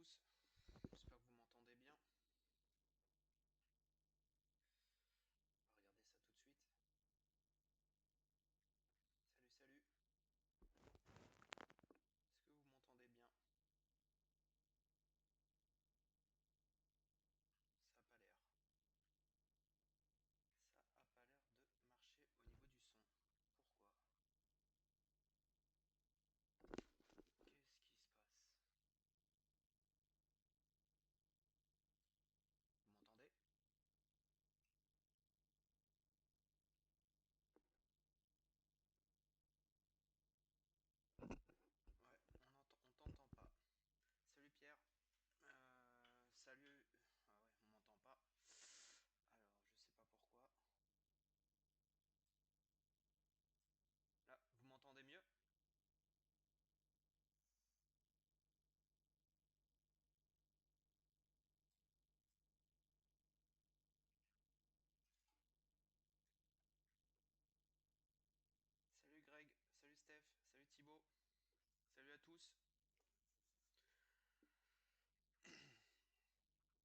tous, j'espère que vous m'entendez bien. On va regarder ça tout de suite. Salut, salut. Est-ce que vous m'entendez bien? Ça a pas l'air. Ça a pas l'air de marcher au niveau du son. Pourquoi? Qu'est-ce qui se passe? Vous m'entendez? Ouais, on t'entend pas. Salut Pierre. Salut. Ah ouais, on m'entend pas. Alors, je sais pas pourquoi. Là, vous m'entendez mieux? Salut Greg, salut Steph, salut Thibaut, salut à tous. Ouais, je sais pas pourquoi on m'entend pas très fort.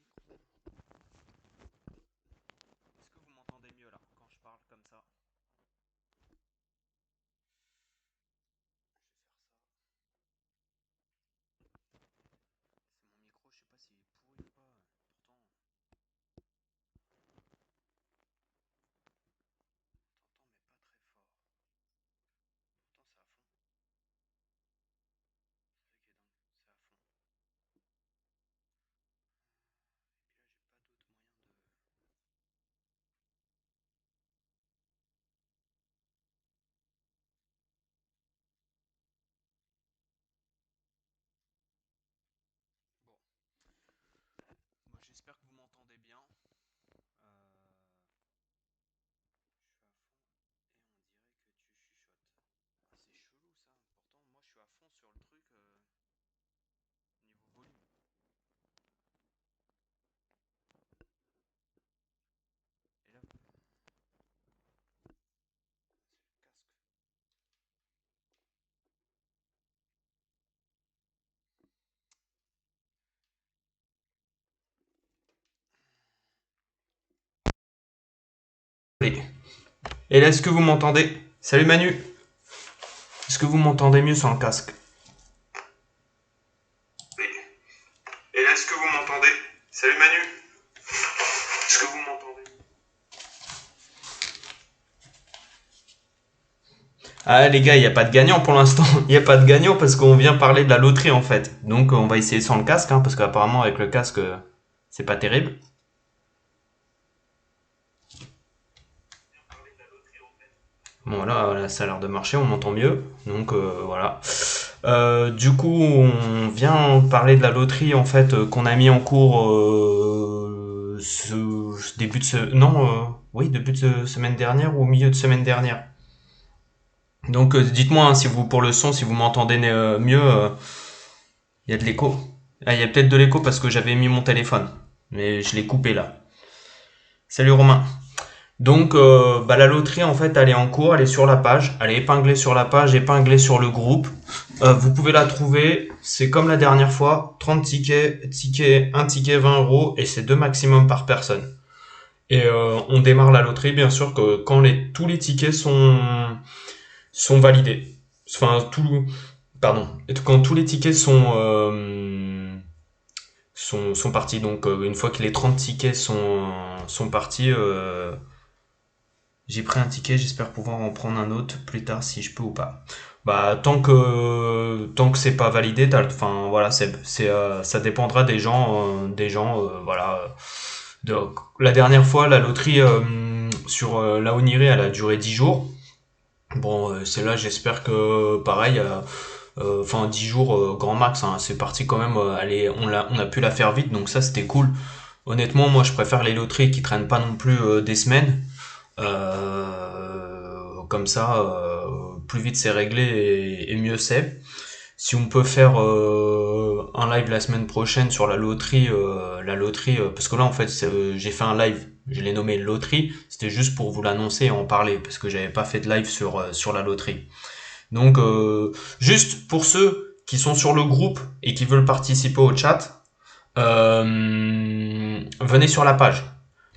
Micro. Est-ce que vous m'entendez mieux là quand je parle comme ça? Je vais faire ça. C'est mon micro, je sais pas s'il est pourri ou pas. Pourtant, on t'entend mais pas très fort. Pourtant c'est à fond. C'est ça qui est dingue, c'est à fond. Et puis là j'ai pas d'autre moyen de... Bon, moi j'espère que vous m'entendez bien. Je suis à fond et on dirait que tu chuchotes. Ah, c'est chelou ça. Pourtant moi je suis à fond sur le truc niveau volume. Et là, c'est le casque. Et là, est-ce que vous m'entendez? Salut Manu. Est-ce que vous m'entendez mieux sans le casque? Et là, est-ce que vous m'entendez? Salut Manu. Est-ce que vous m'entendez? Ah les gars, il n'y a pas de gagnant pour l'instant. Il n'y a pas de gagnant parce qu'on vient parler de la loterie en fait. Donc on va essayer sans le casque, parce qu'apparemment avec le casque, c'est pas terrible. Bon là, ça a l'air de marcher, on m'entend mieux. Donc voilà. Du coup, on vient parler de la loterie en fait qu'on a mis en cours ce début de non oui début de semaine dernière ou au milieu de semaine dernière. Donc dites-moi si vous pour le son si vous m'entendez mieux. Il y a de l'écho. Ah, il y a peut-être de l'écho parce que j'avais mis mon téléphone, mais je l'ai coupé là. Salut Romain. Donc la loterie en fait elle est en cours, elle est sur la page, elle est épinglée sur la page, épinglée sur le groupe. Vous pouvez la trouver, c'est comme la dernière fois, 30 tickets, un ticket 20 € et c'est deux maximum par personne. Et on démarre la loterie bien sûr que quand tous les tickets sont validés. Enfin pardon, quand tous les tickets sont partis. Donc une fois que les 30 tickets sont partis, j'ai pris un ticket, j'espère pouvoir en prendre un autre plus tard si je peux ou pas. Bah tant que c'est pas validé, enfin voilà, ça dépendra des gens voilà. Donc, la dernière fois, la loterie sur la Oniré, elle a duré 10 jours. Bon, celle-là, j'espère que pareil, enfin 10 jours grand max, hein, c'est parti quand même, on a pu la faire vite, donc ça c'était cool. Honnêtement, moi je préfère les loteries qui traînent pas non plus des semaines. Comme ça, plus vite c'est réglé et mieux c'est. Si on peut faire un live la semaine prochaine sur la loterie, parce que là en fait j'ai fait un live je l'ai nommé loterie, c'était juste pour vous l'annoncer et en parler, parce que j'avais pas fait de live sur la loterie. Donc, juste pour ceux qui sont sur le groupe et qui veulent participer au chat, venez sur la page.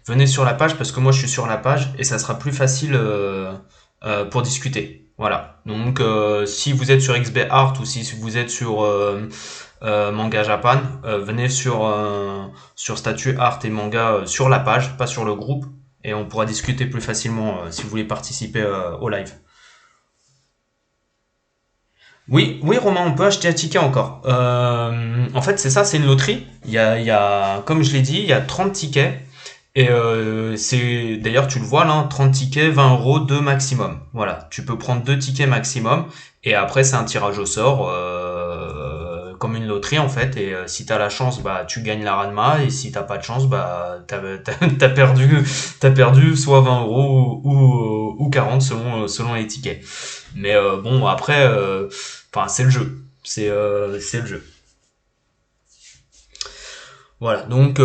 Venez sur la page parce que moi je suis sur la page et ça sera plus facile pour discuter. Voilà. Donc si vous êtes sur XB Art ou si vous êtes sur Manga Japan, venez sur Statut Art et Manga sur la page, pas sur le groupe, et on pourra discuter plus facilement si vous voulez participer au live. Oui, oui, Romain, on peut acheter un ticket encore. En fait, c'est ça, c'est une loterie. Comme je l'ai dit, il y a 30 tickets. Et c'est d'ailleurs tu le vois là, 30 tickets, 20 € 2 maximum. Voilà, tu peux prendre 2 tickets maximum et après c'est un tirage au sort comme une loterie en fait. Et si t'as la chance, bah tu gagnes la Ranma et si t'as pas de chance, bah t'as perdu soit 20 € ou 40 selon les tickets. Mais bon après, enfin c'est le jeu, c'est le jeu. Voilà donc.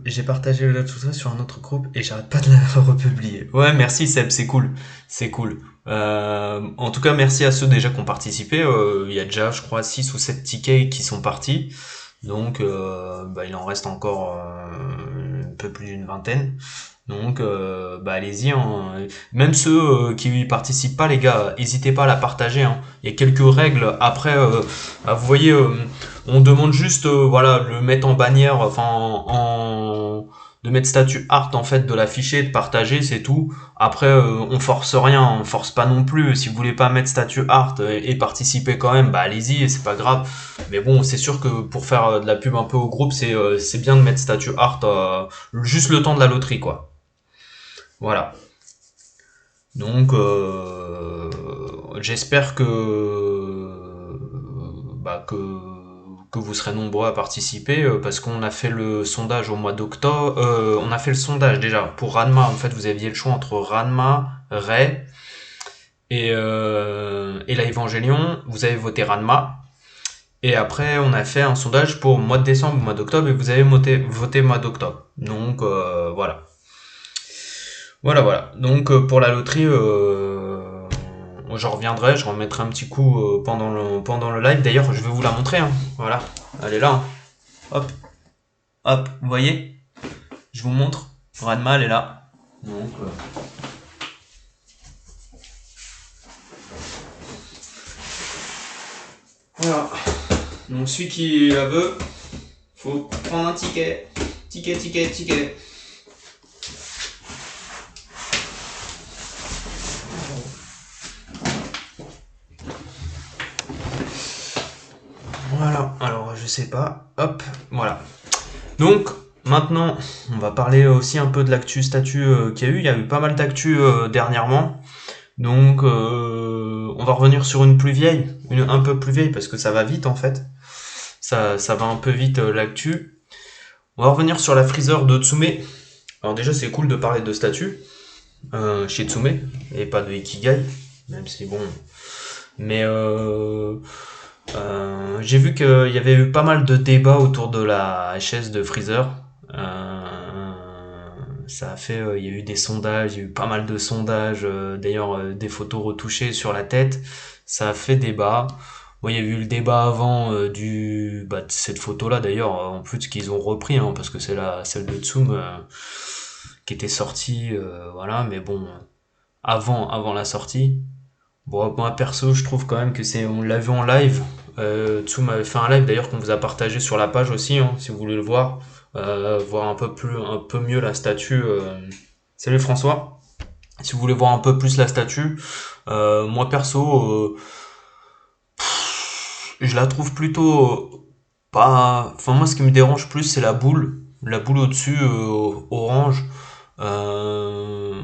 J'ai partagé tout ça sur un autre groupe et j'arrête pas de la republier. Ouais, merci Seb, c'est cool. C'est cool. En tout cas, merci à ceux déjà qui ont participé. Il y a déjà, je crois, 6 ou 7 tickets qui sont partis. Donc, bah, il en reste encore un peu plus d'une vingtaine. Donc, bah, allez-y, hein. Même ceux qui participent pas, les gars, n'hésitez pas à la partager, hein. Il y a quelques règles. Après, vous voyez, on demande juste, voilà, le mettre en bannière, enfin, de mettre statut art en fait, de l'afficher, de partager, c'est tout. Après, on force rien, on force pas non plus. Si vous voulez pas mettre statut art et participer quand même, bah allez-y, c'est pas grave. Mais bon, c'est sûr que pour faire de la pub un peu au groupe, c'est bien de mettre statut art juste le temps de la loterie, quoi. Voilà. Donc, j'espère que vous serez nombreux à participer parce qu'on a fait le sondage au mois d'octobre. On a fait le sondage déjà pour Ranma. En fait, vous aviez le choix entre Ranma, Ray et la Evangelion. Vous avez voté Ranma. Et après, on a fait un sondage pour mois de décembre, mois d'octobre, et vous avez voté mois d'octobre. Donc voilà. Voilà, voilà. Donc pour la loterie, j'en reviendrai, je remettrai un petit coup pendant le live. D'ailleurs, je vais vous la montrer, hein. Voilà, elle est là, hein. Hop, hop, vous voyez? Je vous montre. Ranma, elle est là. Donc, voilà. Donc celui qui la veut, faut prendre un ticket. Ticket, ticket, ticket. Voilà, alors je sais pas, hop, voilà. Donc maintenant, on va parler aussi un peu de l'actu statut qu'il y a eu. Il y a eu pas mal d'actu dernièrement. Donc on va revenir sur une plus vieille, un peu plus vieille parce que ça va vite en fait. Ça va un peu vite l'actu. On va revenir sur la freezer de Tsume. Alors déjà c'est cool de parler de statut chez Tsume et pas de Ikigai, même si bon. Mais j'ai vu qu'il y avait eu pas mal de débats autour de la HS de Freezer. Ça a fait, il y a eu des sondages, il y a eu pas mal de sondages, d'ailleurs des photos retouchées sur la tête. Ça a fait débat. Bon, il y a eu le débat avant de cette photo-là d'ailleurs, en plus qu'ils ont repris, hein, parce que c'est celle de Tsum qui était sortie, voilà. Mais bon, avant la sortie. Bon, moi perso, je trouve quand même que on l'a vu en live. Tsum avait fait un live d'ailleurs qu'on vous a partagé sur la page aussi, hein, si vous voulez le voir. Voir un peu mieux la statue. Salut François. Si vous voulez voir un peu plus la statue, moi perso, je la trouve plutôt pas. Enfin moi, ce qui me dérange plus, c'est la boule au-dessus, orange. Euh,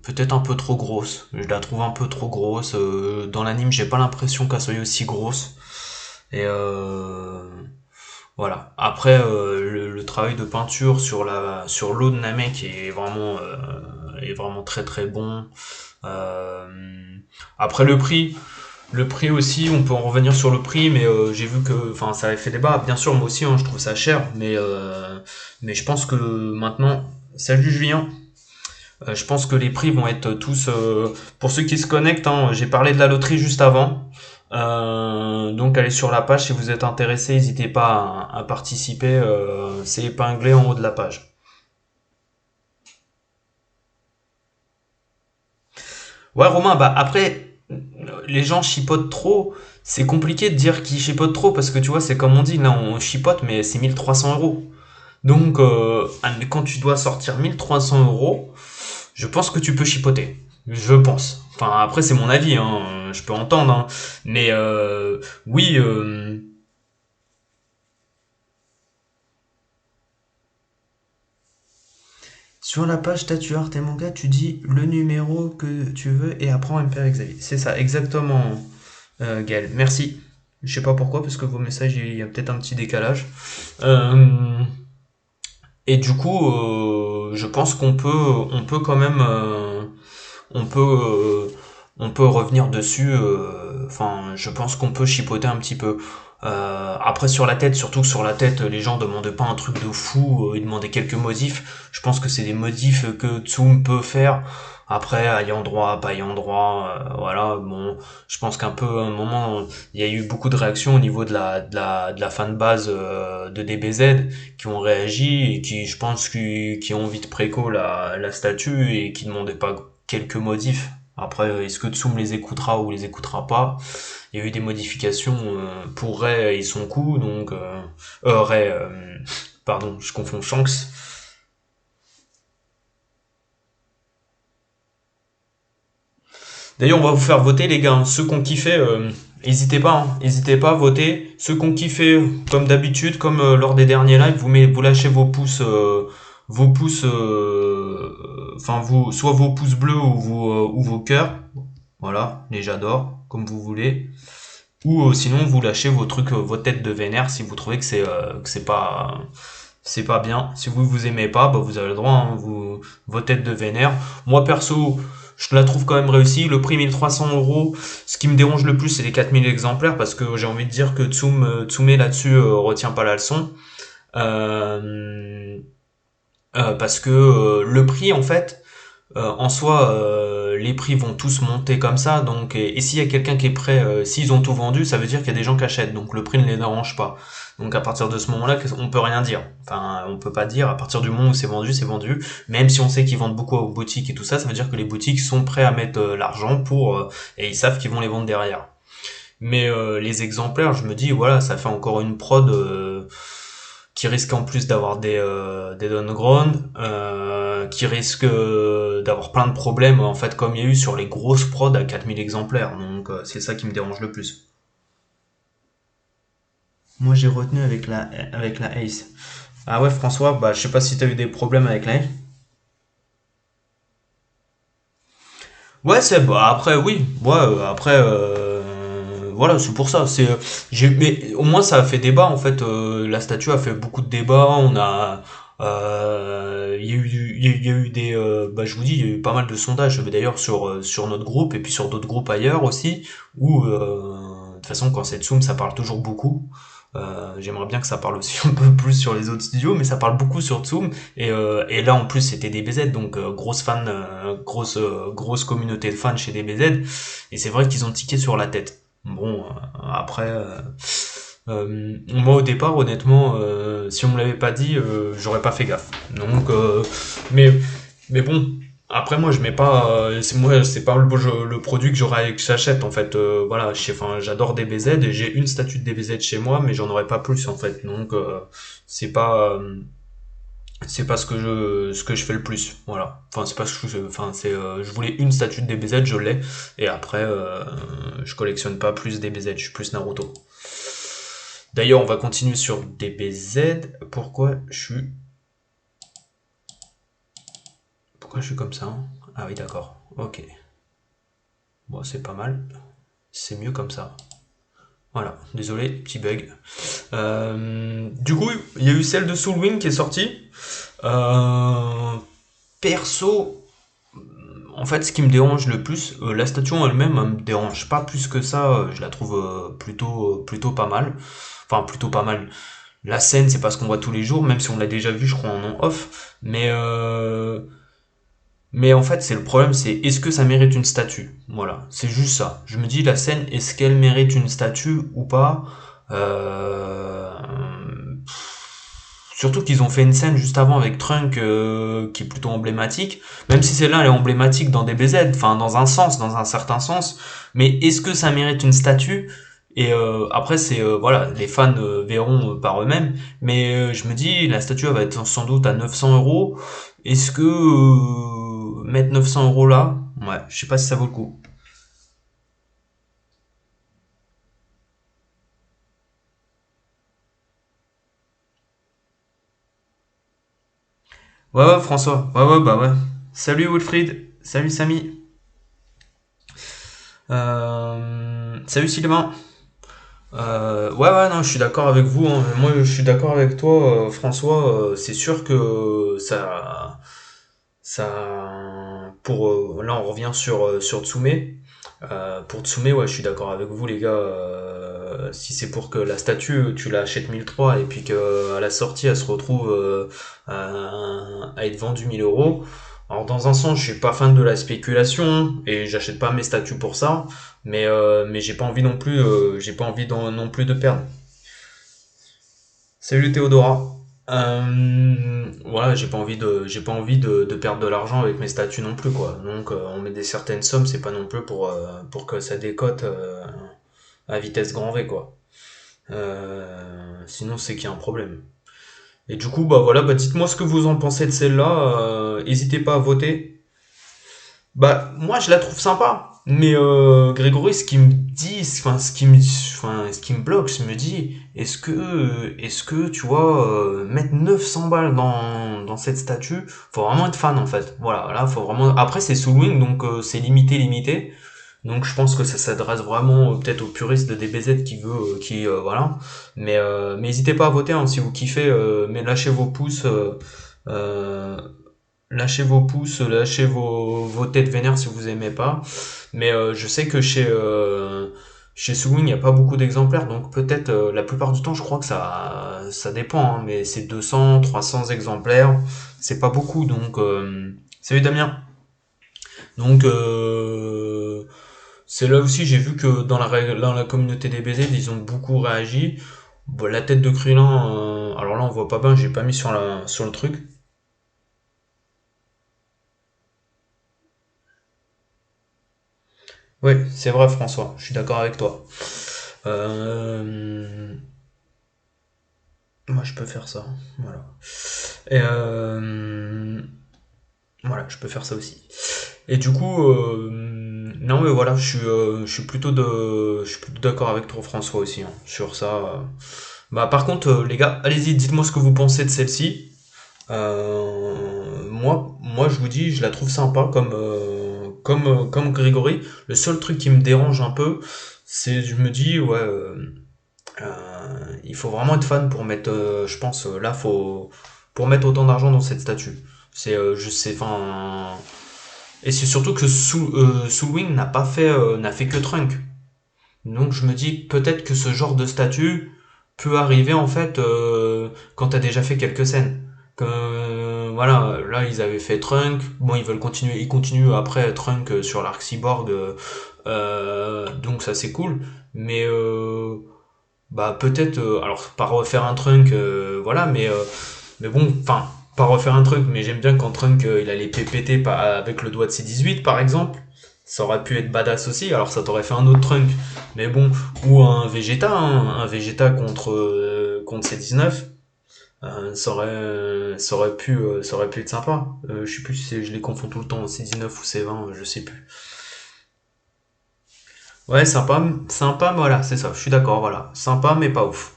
Peut-être un peu trop grosse. Je la trouve un peu trop grosse. Dans l'anime, j'ai pas l'impression qu'elle soit aussi grosse. Et voilà. Après, le travail de peinture sur l'eau de Namek est vraiment très très bon. Euh, Après le prix. Le prix aussi, on peut en revenir sur le prix, mais j'ai vu que, enfin, ça avait fait débat. Bien sûr, moi aussi, hein, je trouve ça cher, mais je pense que maintenant, salut Julien. Je pense que les prix vont être tous, pour ceux qui se connectent, hein, j'ai parlé de la loterie juste avant. Donc allez sur la page si vous êtes intéressé, n'hésitez pas à participer. C'est épinglé en haut de la page. Ouais, Romain, bah après, les gens chipotent trop. C'est compliqué de dire qu'ils chipotent trop parce que tu vois, c'est comme on dit, là on chipote, mais c'est 1 300 euros. Donc, quand tu dois sortir 1 300 euros, je pense que tu peux chipoter. Je pense. Enfin, après, c'est mon avis, hein, je peux entendre. Hein. Mais oui, sur la page Statut Art et Manga, tu dis le numéro que tu veux et après on MP avec Xavier. C'est ça, exactement, Gaël. Merci. Je sais pas pourquoi, parce que vos messages, il y a peut-être un petit décalage. Euh, et du coup, je pense on peut quand même, on peut, euh, on peut revenir dessus. Enfin, je pense qu'on peut chipoter un petit peu. Après sur la tête, surtout que sur la tête, les gens demandent pas un truc de fou, ils demandaient quelques modifs. Je pense que c'est des modifs que Tsum peut faire. Après, ayant droit, pas ayant droit, voilà. Bon, je pense qu'un peu à un moment, il y a eu beaucoup de réactions au niveau de la fanbase de DBZ qui ont réagi et qui, je pense, qui ont vite préco la statue et qui demandaient pas quelques modifs. Après, est-ce que Tsum les écoutera ou les écoutera pas? Il y a eu des modifications pour Ray et son coup, donc Ray, pardon, je confonds Shanks. D'ailleurs, on va vous faire voter les gars, hein. Ceux qui ont kiffé, n'hésitez pas, hein. N'hésitez pas à voter. Ceux qui ont kiffé, comme d'habitude, comme lors des derniers lives, vous lâchez vos pouces, enfin vous, soit vos pouces bleus ou vos cœurs. Voilà, les j'adore, comme vous voulez. Ou sinon vous lâchez vos trucs, vos têtes de vénère si vous trouvez que c'est pas bien. Si vous aimez pas, bah vous avez le droit, hein, vos têtes de vénère. Moi perso, je la trouve quand même réussie. Le prix 1 300 euros, ce qui me dérange le plus, c'est les 4 000 exemplaires parce que j'ai envie de dire que Tsume là-dessus retient pas la leçon. Euh, parce que le prix en fait, en soi, les prix vont tous monter comme ça, donc et s'il y a quelqu'un qui est prêt, s'ils ont tout vendu, ça veut dire qu'il y a des gens qui achètent, donc le prix ne les dérange pas. Donc à partir de ce moment-là, on peut rien dire. Enfin, on peut pas dire, à partir du moment où c'est vendu, c'est vendu. Même si on sait qu'ils vendent beaucoup aux boutiques et tout ça, ça veut dire que les boutiques sont prêts à mettre l'argent pour et ils savent qu'ils vont les vendre derrière. Mais les exemplaires, je me dis, voilà, ça fait encore une prod qui risque en plus d'avoir des downgrades, qui risque d'avoir plein de problèmes, en fait, comme il y a eu sur les grosses prods à 4 000 exemplaires. Donc c'est ça qui me dérange le plus. Moi j'ai retenu avec la Ace. Ah ouais François, bah je sais pas si t'as eu des problèmes avec la Ace. Ouais, c'est bah après oui, ouais après voilà, c'est pour ça, c'est j'ai mais au moins ça a fait débat en fait, la statue a fait beaucoup de débats, on a il y a eu il y a eu des bah je vous dis, il y a eu pas mal de sondages d'ailleurs sur notre groupe et puis sur d'autres groupes ailleurs aussi où de toute façon quand c'est Zoom, ça parle toujours beaucoup. J'aimerais bien que ça parle aussi un peu plus sur les autres studios, mais ça parle beaucoup sur Zoom. Et là, en plus, c'était DBZ, donc grosse communauté de fans chez DBZ. Et c'est vrai qu'ils ont tiqué sur la tête. Bon, après, moi au départ, honnêtement, si on me l'avait pas dit, j'aurais pas fait gaffe. Donc, mais, mais bon, après moi je mets pas, c'est pas le produit que j'achète en fait. Voilà, enfin, j'adore DBZ et j'ai une statue de DBZ chez moi, mais j'en aurais pas plus en fait. Donc, c'est pas, c'est pas ce que je fais le plus. Voilà. Enfin, c'est pas ce que enfin, je voulais une statue de DBZ, je l'ai. Et après, je collectionne pas plus DBZ, je suis plus Naruto. D'ailleurs, on va continuer sur DBZ. Pourquoi je suis comme ça, hein? Ah oui, d'accord. Ok. Bon, c'est pas mal. C'est mieux comme ça. Voilà. Désolé, petit bug. Du coup, il y a eu celle de Soulwing qui est sortie. Euh, Perso, en fait, ce qui me dérange le plus, la statue en elle-même, elle me dérange pas plus que ça. Je la trouve plutôt pas mal. Enfin, plutôt pas mal. La scène, c'est pas ce qu'on voit tous les jours, même si on l'a déjà vu, je crois, en off. Mais en fait, c'est le problème, c'est est-ce que ça mérite une statue? Voilà, c'est juste ça. Je me dis, la scène, est-ce qu'elle mérite une statue ou pas? Euh... Surtout qu'ils ont fait une scène juste avant avec Trunk qui est plutôt emblématique, même si celle-là elle est emblématique dans DBZ, enfin dans un sens, dans un certain sens, mais est-ce que ça mérite une statue? Et après c'est voilà, les fans verront par eux-mêmes, mais je me dis la statue elle va être sans doute à 900 euros. Est-ce que mettre 900 € là, ouais, je sais pas si ça vaut le coup. Ouais ouais François, ouais ouais bah ouais. Salut Wilfried, salut Samy, salut Sylvain. Ouais, ouais, non, je suis d'accord avec vous, hein. Moi, je suis d'accord avec toi, François. C'est sûr que pour, là, on revient sur Tsume. Pour Tsume, ouais, je suis d'accord avec vous, les gars. Si c'est pour que la statue, tu l'achètes 1003 et puis qu'à la sortie, elle se retrouve à être vendue 1000 euros. Alors, dans un sens, je suis pas fan de la spéculation et j'achète pas mes statues pour ça. Mais j'ai pas envie non plus, non plus de perdre. Salut Théodora. Voilà, j'ai pas envie de perdre de l'argent avec mes statuts non plus quoi. Donc on met des certaines sommes, c'est pas non plus pour que ça décote à vitesse grand V quoi. Sinon c'est qu'il y a un problème. Et du coup bah voilà, bah dites-moi ce que vous en pensez de celle-là. N'hésitez pas à voter. Bah, moi, je la trouve sympa. Mais Grégory, ce qu'il me dit, ce qui me bloque, je me dis, est-ce que, tu vois, mettre 900 balles dans cette statue, faut vraiment être fan en fait. Voilà, là, faut vraiment. Après, c'est Soul Wing, donc c'est limité. Donc, je pense que ça s'adresse vraiment peut-être aux puristes de DBZ voilà. Mais n'hésitez pas à voter hein, si vous kiffez, mais lâchez vos pouces. Euh, Lâchez vos pouces, lâchez vos têtes vénères si vous aimez pas. Mais je sais que chez Swing, il n'y a pas beaucoup d'exemplaires, donc peut-être la plupart du temps, je crois que ça dépend, hein, mais c'est 200, 300 exemplaires, c'est pas beaucoup, donc salut Damien. Donc c'est là aussi, j'ai vu que dans la communauté des BZ, ils ont beaucoup réagi. Bon, la tête de Krillin, alors là on voit pas bien, j'ai pas mis sur le truc. Oui, c'est vrai François, je suis d'accord avec toi. Euh, Moi je peux faire ça, voilà. Et voilà, je peux faire ça aussi. Et du coup, non mais voilà, je suis plutôt d'accord avec toi François aussi hein, sur ça. Bah par contre les gars, allez-y, dites-moi ce que vous pensez de celle-ci. Moi, je vous dis, je la trouve sympa comme Grégory. Le seul truc qui me dérange un peu, c'est je me dis, ouais, il faut vraiment être fan pour mettre, je pense, là, pour mettre autant d'argent dans cette statue. Je sais, enfin, et c'est surtout que Soul Wing n'a fait que Trunk. Donc je me dis peut-être que ce genre de statut peut arriver en fait quand t'as déjà fait quelques scènes. Voilà, là ils avaient fait Trunk, bon ils continuent après Trunk sur l'arc cyborg, donc ça c'est cool. Mais bah peut-être, alors pas refaire un Trunk, voilà, mais bon, enfin pas refaire un Trunk, mais j'aime bien quand Trunk il allait péter avec le doigt de C18 par exemple. Ça aurait pu être badass aussi, alors ça t'aurait fait un autre Trunk. Mais bon, ou un Vegeta contre C19, ça aurait pu être sympa. Je sais plus si je les confonds tout le temps, C19 ou C20, je sais plus. Ouais, sympa, voilà, c'est ça, je suis d'accord, voilà. Sympa, mais pas ouf.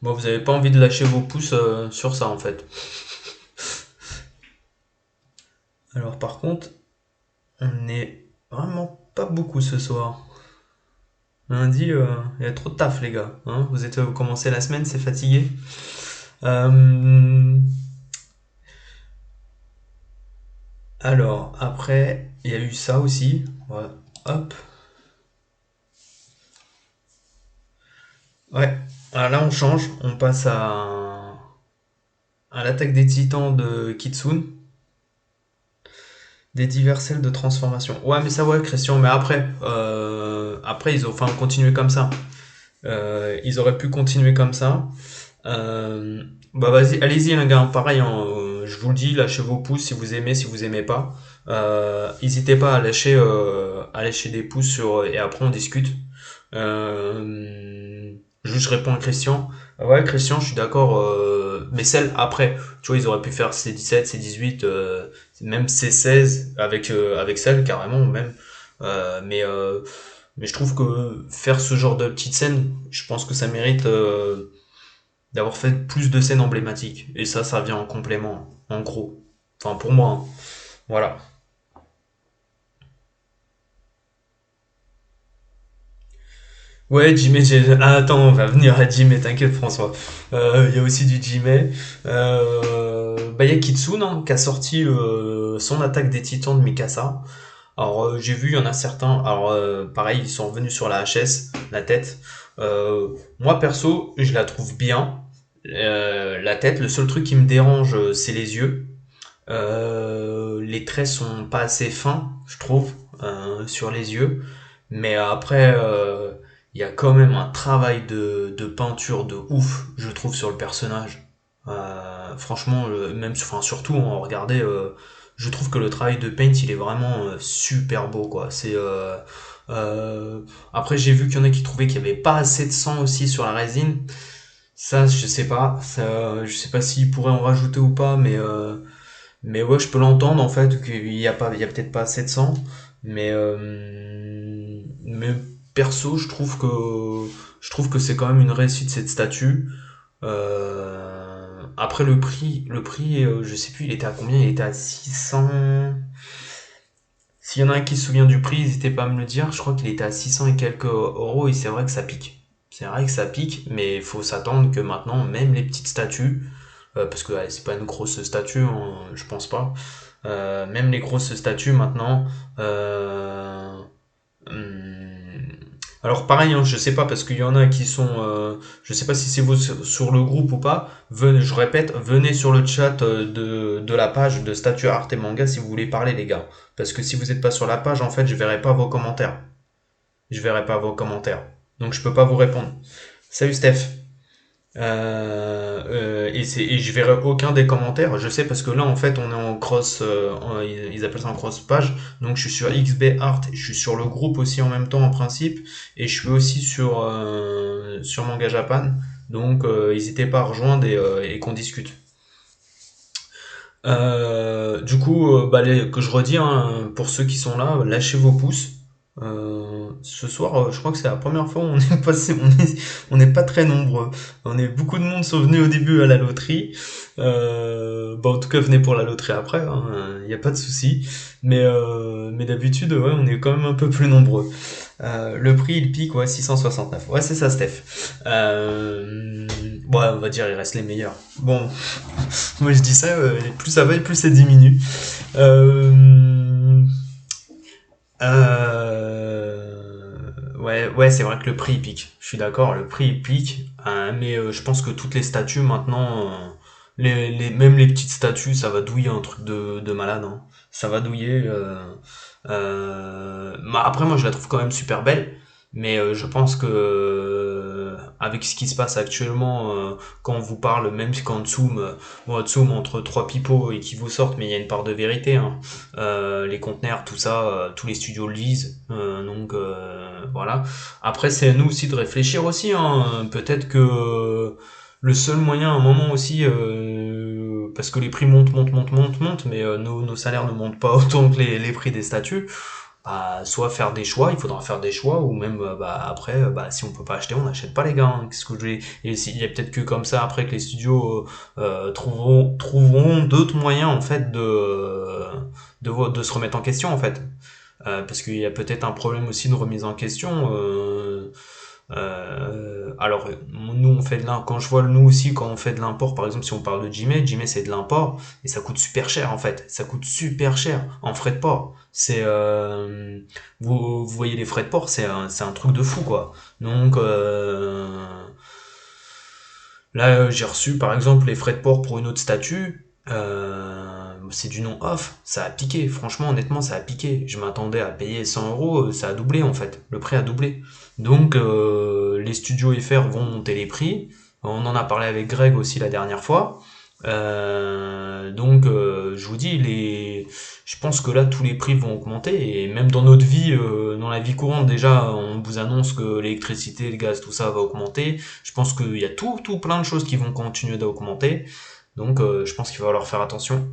Bon, vous avez pas envie de lâcher vos pouces sur ça en fait. Alors par contre, on n'est vraiment pas beaucoup ce soir. Lundi, il y a trop de taf les gars. Hein, vous commencez la semaine, c'est fatigué. Euh, Alors, après, il y a eu ça aussi. Ouais. Hop. Ouais. Alors là, on change. On passe à l'attaque des titans de Kitsune. Des diversels de transformation. Ouais, mais ça, ouais, Christian. Mais après, ils ont enfin continué comme ça. Ils auraient pu continuer comme ça. Bah vas-y, allez-y les gars, pareil, hein, je vous le dis, lâchez vos pouces si vous aimez pas. N'hésitez pas à lâcher des pouces et après on discute. Juste je réponds à Christian. Ouais Christian, je suis d'accord, mais celle après, tu vois, ils auraient pu faire C17, C18, même C16 avec celle carrément même. Euh, mais euh, mais je trouve que faire ce genre de petite scène, je pense que ça mérite d'avoir fait plus de scènes emblématiques. Et ça vient en complément, en gros. Enfin, pour moi, hein. Voilà. Ouais, Jimmy, attends, on va venir à Jimmy, t'inquiète François. Il y a aussi du Jimmy. Bah, il y a Kitsune hein, qui a sorti son attaque des titans de Mikasa. Alors j'ai vu, il y en a certains, alors pareil, ils sont revenus sur la HS, la tête. Moi perso, je la trouve bien. La tête, le seul truc qui me dérange, c'est les yeux. Les traits sont pas assez fins, je trouve, sur les yeux. Mais après, il y a quand même un travail de peinture de ouf, je trouve, sur le personnage. Franchement, même, enfin, surtout, hein, regardez, je trouve que le travail de Paint, il est vraiment super beau, quoi. Euh, Après, j'ai vu qu'il y en a qui trouvaient qu'il y avait pas assez de sang aussi sur la résine. Ça, je sais pas. Je sais pas s'ils pourraient en rajouter ou pas, mais ouais, je peux l'entendre en fait, qu'il y a pas, il y a peut-être pas assez de sang, mais perso, je trouve que c'est quand même une réussite cette statue. Après le prix, je sais plus, il était à combien? Il était à 600. S'il y en a un qui se souvient du prix, n'hésitez pas à me le dire. Je crois qu'il était à 600 et quelques euros et c'est vrai que ça pique. C'est vrai que ça pique, mais il faut s'attendre que maintenant, même les petites statues, parce que ouais, c'est pas une grosse statue, hein, je pense pas. Même les grosses statues maintenant. Hum, alors pareil, hein, je sais pas parce qu'il y en a qui sont, je sais pas si c'est vous sur le groupe ou pas. Venez, je répète, venez sur le chat de la page de Statue Arte et Manga si vous voulez parler les gars. Parce que si vous n'êtes pas sur la page, en fait, je verrai pas vos commentaires. Je verrai pas vos commentaires. Donc je peux pas vous répondre. Salut Steph. Et je verrai aucun des commentaires. Je sais parce que là, en fait, on est en cross, ils appellent ça en cross page. Donc, je suis sur XB Art, je suis sur le groupe aussi en même temps en principe, et je suis aussi sur Manga Japan. Donc, n'hésitez pas à rejoindre et qu'on discute. Du coup, bah, que je redis, hein, pour ceux qui sont là, lâchez vos pouces. Ce soir, je crois que c'est la première fois où on est passé, on n'est pas très nombreux. Beaucoup de monde sont venus au début à la loterie. Bah, en tout cas, venez pour la loterie après, il n'y a pas de souci. Mais d'habitude, ouais, on est quand même un peu plus nombreux. Le prix, il pique, ouais, 669. Ouais, c'est ça, Steph. Bon, on va dire, il reste les meilleurs. Bon, moi je dis ça, plus ça va et plus ça diminue. Euh, ouais, c'est vrai que le prix il pique. Je suis d'accord, le prix il pique. Mais je pense que toutes les statues maintenant, même les petites statues, ça va douiller un truc de malade, hein. Ça va douiller. Bah, après, moi je la trouve quand même super belle. Mais je pense que avec ce qui se passe actuellement, quand on vous parle, même si quand Tsum entre trois pipeaux et qui vous sortent, mais il y a une part de vérité, hein. Les conteneurs, tout ça, tous les studios le lisent, donc voilà. Après, c'est à nous aussi de réfléchir aussi, hein. Peut-être que le seul moyen à un moment aussi, parce que les prix montent, mais nos salaires ne montent pas autant que les prix des statuts, bah, soit faire des choix, il faudra faire des choix, ou même bah, après, si on peut pas acheter, on n'achète pas les gars, hein. Qu'est-ce que je vais... Et il y a peut-être que comme ça après que les studios trouveront d'autres moyens en fait de se remettre en question en fait. Parce qu'il y a peut-être un problème aussi de remise en question. Alors, nous, on fait de l'import. Quand je vois nous aussi, quand on fait de l'import, par exemple, si on parle de Jimé c'est de l'import et ça coûte super cher en fait. Ça coûte super cher en frais de port. Vous voyez les frais de port, c'est un truc de fou quoi. Donc là, j'ai reçu par exemple les frais de port pour une autre statue. C'est du non off, ça a piqué. Franchement, honnêtement, ça a piqué. Je m'attendais à payer 100 euros, ça a doublé en fait. Le prix a doublé. Donc, les studios FR vont monter les prix. On en a parlé avec Greg aussi la dernière fois. Donc, je vous dis, je pense que là, tous les prix vont augmenter. Et même dans notre vie, dans la vie courante, déjà, on vous annonce que l'électricité, le gaz, tout ça va augmenter. Je pense qu'il y a tout plein de choses qui vont continuer d'augmenter. Donc, je pense qu'il va falloir faire attention.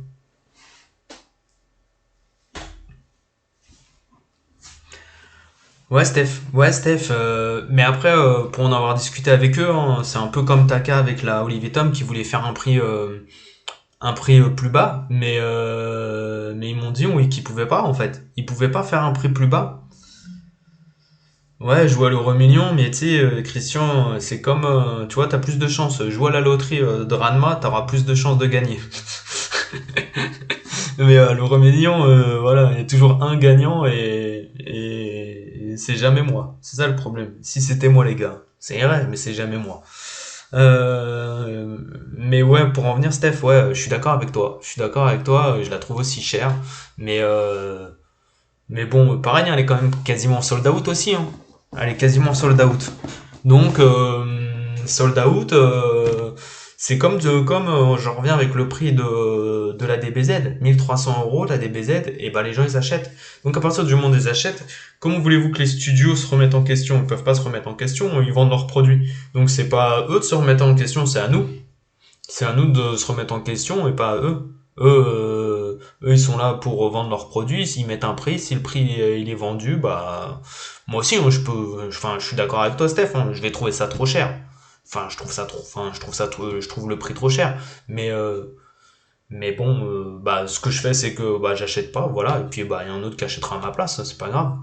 Ouais, Steph. Mais après, pour en avoir discuté avec eux, hein, c'est un peu comme Taka avec la Olivier Tom qui voulait faire un prix plus bas, mais ils m'ont dit oui qu'ils pouvaient pas en fait. Ils pouvaient pas faire un prix plus bas. Ouais, jouer à l'euro million, mais tu sais, Christian, c'est comme, tu vois, t'as plus de chances. Jouer à la loterie de Ranma, t'auras plus de chances de gagner. Mais l'euro million, voilà, il y a toujours un gagnant et c'est jamais moi. C'est ça le problème. Si c'était moi, les gars, c'est vrai, mais c'est jamais moi. Euh, mais ouais, pour en venir, Steph, ouais, je suis d'accord avec toi. Je suis d'accord avec toi, je la trouve aussi chère. Mais, euh, mais bon, pareil, hein, elle est quand même quasiment sold out aussi. Hein. Elle est quasiment sold out. Donc, sold out, c'est je reviens avec le prix de la DBZ. 1 300 € la DBZ, et ben les gens ils achètent. Donc à partir du moment où ils achètent, comment voulez-vous que les studios se remettent en question? Ils peuvent pas se remettre en question, ils vendent leurs produits. Donc c'est pas à eux de se remettre en question, c'est à nous. C'est à nous de se remettre en question et pas à eux. Eux, ils sont là pour vendre leurs produits. S'ils mettent un prix, si le prix il est vendu, bah moi aussi, hein, enfin, je suis d'accord avec toi, Steph. Hein, je vais trouver ça trop cher. Enfin, je trouve ça trop, enfin, je trouve le prix trop cher. Mais bon, bah ce que je fais, c'est que bah j'achète pas, voilà. Et puis bah il y a un autre qui achètera à ma place, c'est pas grave.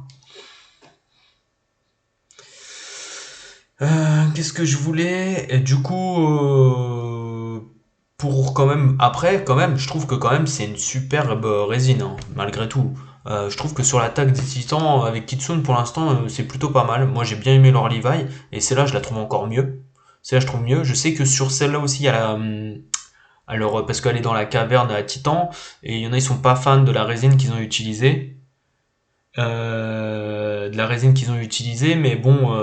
Qu'est-ce que je voulais? Et du coup, pour quand même, après, quand même, je trouve que quand même c'est une superbe résine, hein, malgré tout. Je trouve que sur l'attaque des Titans avec Kitsune, pour l'instant, c'est plutôt pas mal. Moi, j'ai bien aimé leur Levi, et celle-là, je la trouve encore mieux. Celle-là, je trouve mieux. Je sais que sur celle-là aussi, il y a alors, parce qu'elle est dans la caverne à Titan, et il y en a, ils sont pas fans de la résine qu'ils ont utilisée. De la résine qu'ils ont utilisée, mais bon,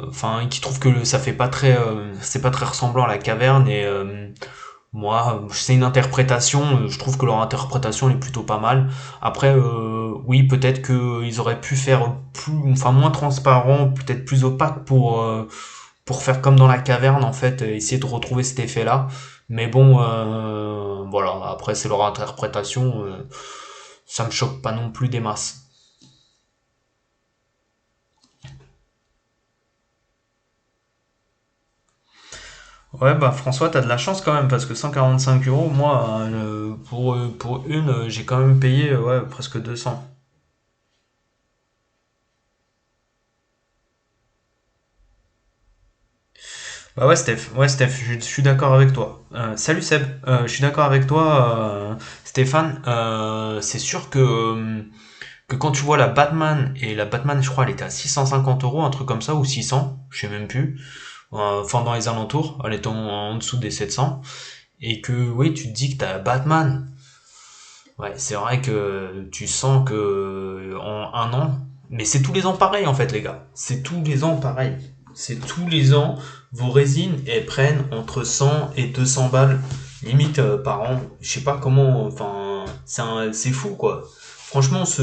enfin qui trouve que ça fait pas très c'est pas très ressemblant à la caverne et moi c'est une interprétation, je trouve que leur interprétation elle est plutôt pas mal. Après oui peut-être que ils auraient pu faire plus enfin moins transparent, peut-être plus opaque pour faire comme dans la caverne en fait, essayer de retrouver cet effet là, mais bon voilà, après c'est leur interprétation, ça me choque pas non plus des masses. Ouais, bah François, t'as de la chance quand même, parce que 145 €, moi, pour une, j'ai quand même payé ouais, presque 200. Bah ouais, Steph, je suis d'accord avec toi. Salut Seb, je suis d'accord avec toi, Stéphane. C'est sûr que quand tu vois la Batman, et la Batman, je crois, elle était à 650 €, un truc comme ça, ou 600, je sais même plus. Enfin, dans les alentours, elle était en dessous des 700. Et que, oui, tu te dis que t'as Batman. Ouais, c'est vrai que tu sens que en un an, mais c'est tous les ans pareil en fait les gars. C'est tous les ans pareil. C'est tous les ans, vos résines elles prennent entre 100 et 200 balles limite par an. Je sais pas comment, enfin c'est fou quoi. Franchement je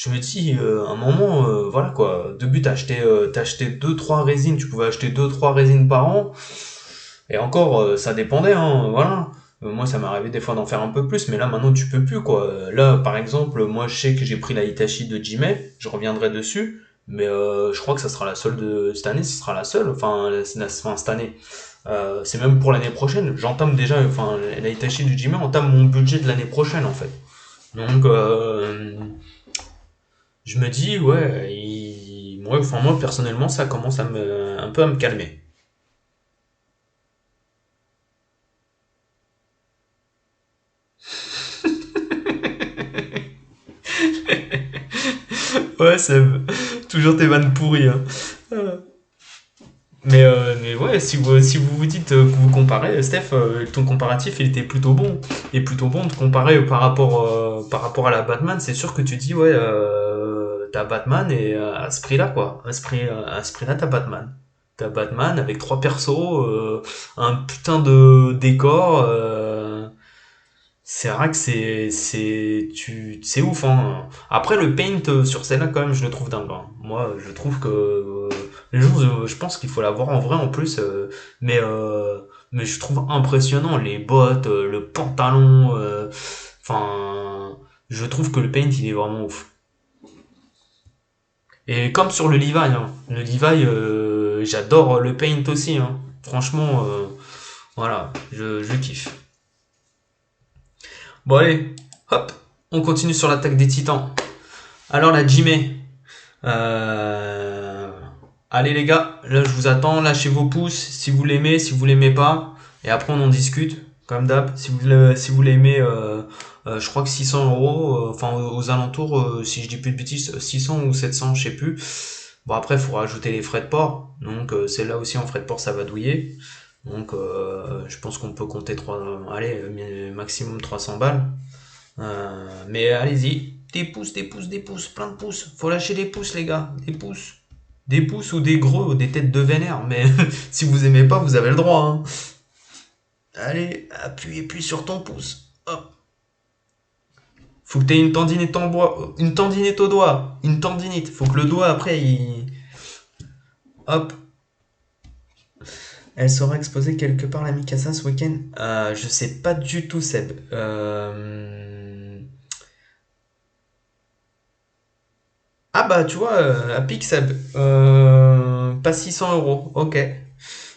me dis un moment voilà quoi. De but t'achetais deux trois résines, tu pouvais acheter deux trois résines par an. Et encore, ça dépendait, hein, voilà. Moi, ça m'est arrivé des fois d'en faire un peu plus, mais là, maintenant, tu peux plus, quoi. Là, par exemple, moi, je sais que j'ai pris la Hitachi de Jimei, je reviendrai dessus, mais je crois que ça sera la seule de cette année, ce sera la seule, enfin, cette année. C'est même pour l'année prochaine. J'entame déjà, enfin, la Hitachi de Jimei entame mon budget de l'année prochaine, en fait. Donc, je me dis, ouais, moi, enfin, moi, personnellement, ça commence un peu à me calmer. Ouais, c'est toujours tes vannes pourries, hein. Mais ouais, si vous vous dites que vous comparez, Steph, ton comparatif, il était plutôt bon. Et plutôt bon de comparer par rapport à la Batman. C'est sûr que tu dis, ouais, t'as Batman et à ce prix-là, quoi. À ce prix-là, t'as Batman. T'as Batman avec trois persos, un putain de décor. C'est vrai que c'est ouf, hein. Après, le paint sur celle-là, quand même, je le trouve dingue, hein. Moi, je trouve que les gens, je pense qu'il faut la voir en vrai en plus, mais je trouve impressionnant les bottes, le pantalon, enfin, je trouve que le paint, il est vraiment ouf. Et comme sur le Levi, hein. Le Levi, j'adore le paint aussi, hein. Franchement, voilà, je kiffe. Bon, allez, hop, on continue sur l'attaque des titans. Alors, la Jimé. Euh... Allez, les gars, là, je vous attends. Lâchez vos pouces si vous l'aimez, si vous l'aimez pas. Et après, on en discute, comme d'hab. Si vous l'aimez, je crois que 600 euros, enfin, aux alentours, si je dis plus de bêtises, 600 ou 700, je sais plus. Bon, après, il faut rajouter les frais de port. Donc, celle-là aussi, en frais de port, ça va douiller. Donc, je pense qu'on peut compter allez, maximum 300 balles. Mais allez-y, des pouces, plein de pouces. Faut lâcher les pouces, les gars, des pouces. Des pouces ou des gros ou des têtes de vénère. Mais si vous aimez pas, vous avez le droit, hein. Allez, appuie sur ton pouce. Hop. Faut que t'aies une tendinite en bois, une tendinite au doigt, une tendinite. Faut que le doigt après, hop. Elle sera exposée quelque part la Mikasa ce week-end. Je sais pas du tout, Seb. Ah bah tu vois, à Pixab, pas 600 euros, ok.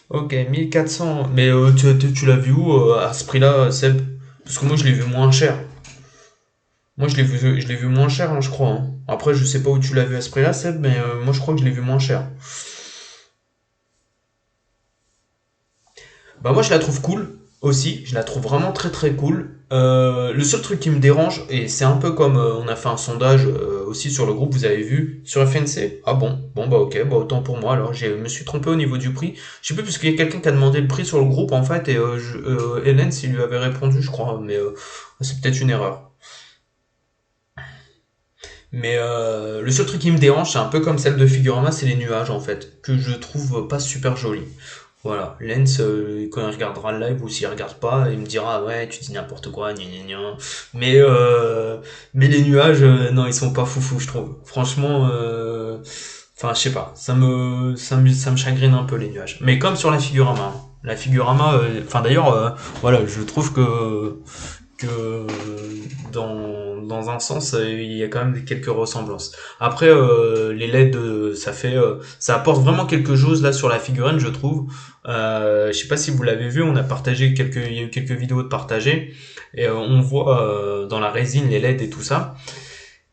Ok, 1400. Mais tu l'as vu où à ce prix-là, Seb? Parce que moi je l'ai vu moins cher. Moi je l'ai vu moins cher, hein, je crois, hein. Après je sais pas où tu l'as vu à ce prix-là, Seb, mais moi je crois que je l'ai vu moins cher. Bah moi je la trouve cool aussi, je la trouve vraiment très très cool. Le seul truc qui me dérange, et c'est un peu comme on a fait un sondage aussi sur le groupe, vous avez vu, sur FNC. Ah bon, bah ok, bah autant pour moi, alors je me suis trompé au niveau du prix. Je sais plus, parce qu'il y a quelqu'un qui a demandé le prix sur le groupe en fait, et Hélène, s'il lui avait répondu, je crois, mais c'est peut-être une erreur. Mais le seul truc qui me dérange, c'est un peu comme celle de Figurama, c'est les nuages en fait, que je trouve pas super jolis. Voilà, Lens, quand il regardera le live ou s'il regarde pas, il me dira ouais, tu dis n'importe quoi, gna gna gna. Mais, euh, mais les nuages, non, ils sont pas foufou, je trouve. Franchement, enfin, je sais pas, ça me chagrine un peu les nuages. Mais comme sur la Figurama, hein. La Figurama, enfin d'ailleurs, voilà, je trouve que dans un sens, il y a quand même quelques ressemblances. Après, les LED, ça apporte vraiment quelque chose là sur la figurine, je trouve. Je sais pas si vous l'avez vu, on a partagé il y a eu quelques vidéos de partager et on voit dans la résine les LED et tout ça.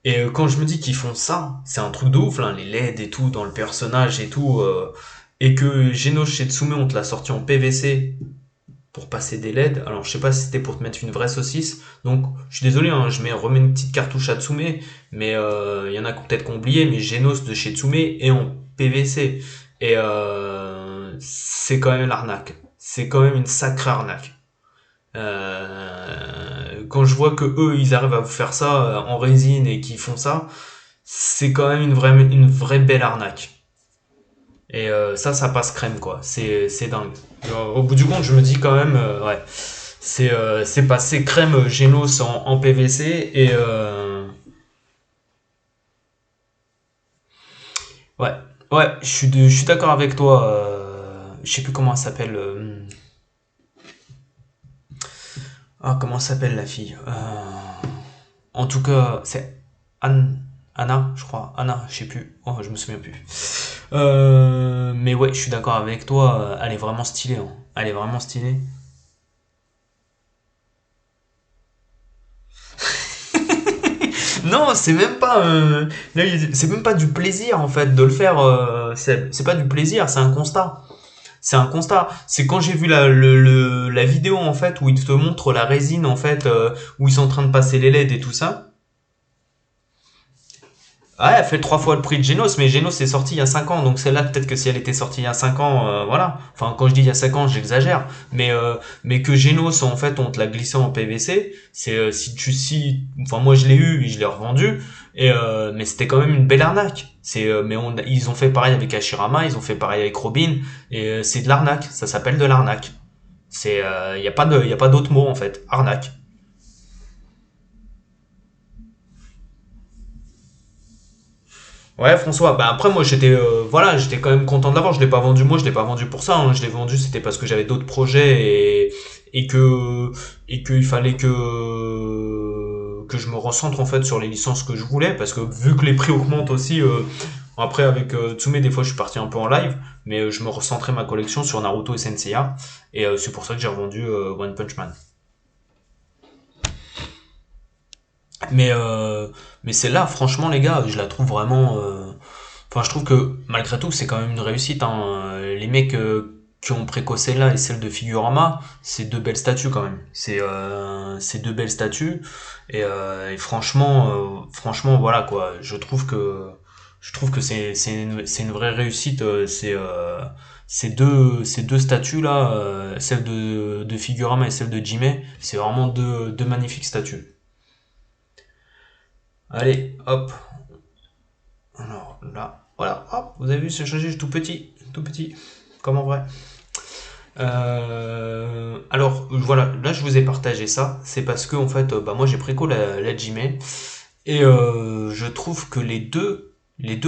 Et quand je me dis qu'ils font ça, c'est un truc de ouf, là, les LED et tout dans le personnage et tout, et que Genos Shitsume on te l'a sorti en PVC pour passer des LED. Alors, je sais pas si c'était pour te mettre une vraie saucisse. Donc, je suis désolé, hein, remets une petite cartouche à Tsume, mais il y en a peut-être qui ont oublié, mais Genos de chez Tsume est en PVC. Et c'est quand même l'arnaque. C'est quand même une sacrée arnaque. Quand je vois que eux, ils arrivent à vous faire ça en résine et qu'ils font ça, c'est quand même une vraie belle arnaque. Et ça passe crème, quoi. C'est dingue. Au bout du compte, je me dis quand même, ouais, c'est passé crème Genos en PVC et ouais, ouais, je suis d'accord avec toi. Je sais plus comment elle s'appelle. Comment s'appelle la fille? En tout cas, c'est Anna, je crois. Anna, je sais plus. Oh, je me souviens plus. Mais ouais, je suis d'accord avec toi. Elle est vraiment stylée, hein. Elle est vraiment stylée. Non, c'est même pas, là, c'est même pas du plaisir en fait de le faire. C'est pas du plaisir, c'est un constat. C'est un constat. C'est quand j'ai vu la vidéo en fait où ils te montrent la résine en fait, où ils sont en train de passer les LED et tout ça. Ah, elle fait 3 fois le prix de Genos, mais Genos est sorti il y a 5 ans, donc celle-là, peut-être que si elle était sortie il y a 5 ans, voilà. Enfin, quand je dis il y a 5 ans, j'exagère. Mais que Genos, en fait, on te l'a glissé en PVC, c'est, enfin, moi je l'ai eu et je l'ai revendu, mais c'était quand même une belle arnaque. Ils ont fait pareil avec Hashirama, ils ont fait pareil avec Robin, et c'est de l'arnaque. Ça s'appelle de l'arnaque. Y a pas d'autre mot, en fait. Arnaque. Ouais, François. Bah après moi voilà, j'étais quand même content de l'avoir. Je l'ai pas vendu moi, je l'ai pas vendu pour ça, hein. Je l'ai vendu c'était parce que j'avais d'autres projets et que et qu'il fallait que je me recentre en fait sur les licences que je voulais parce que vu que les prix augmentent aussi après avec Tsume des fois je suis parti un peu en live mais je me recentrais ma collection sur Naruto et Senseiya et c'est pour ça que j'ai revendu One Punch Man. Mais mais celle-là franchement les gars, je la trouve vraiment enfin, je trouve que malgré tout, c'est quand même une réussite, hein. Les mecs qui ont précocé là et celle de Figurama, c'est deux belles statues quand même. C'est deux belles statues et franchement, voilà quoi. Je trouve que c'est une vraie réussite. Ces deux statues là, celle de Figurama et celle de Jimé, c'est vraiment deux magnifiques statues. Allez, hop. Alors là, voilà, hop, vous avez vu ce changé tout petit, comme en vrai. Alors voilà, là je vous ai partagé ça, c'est parce que en fait, bah moi j'ai préco la Jime et je trouve que les deux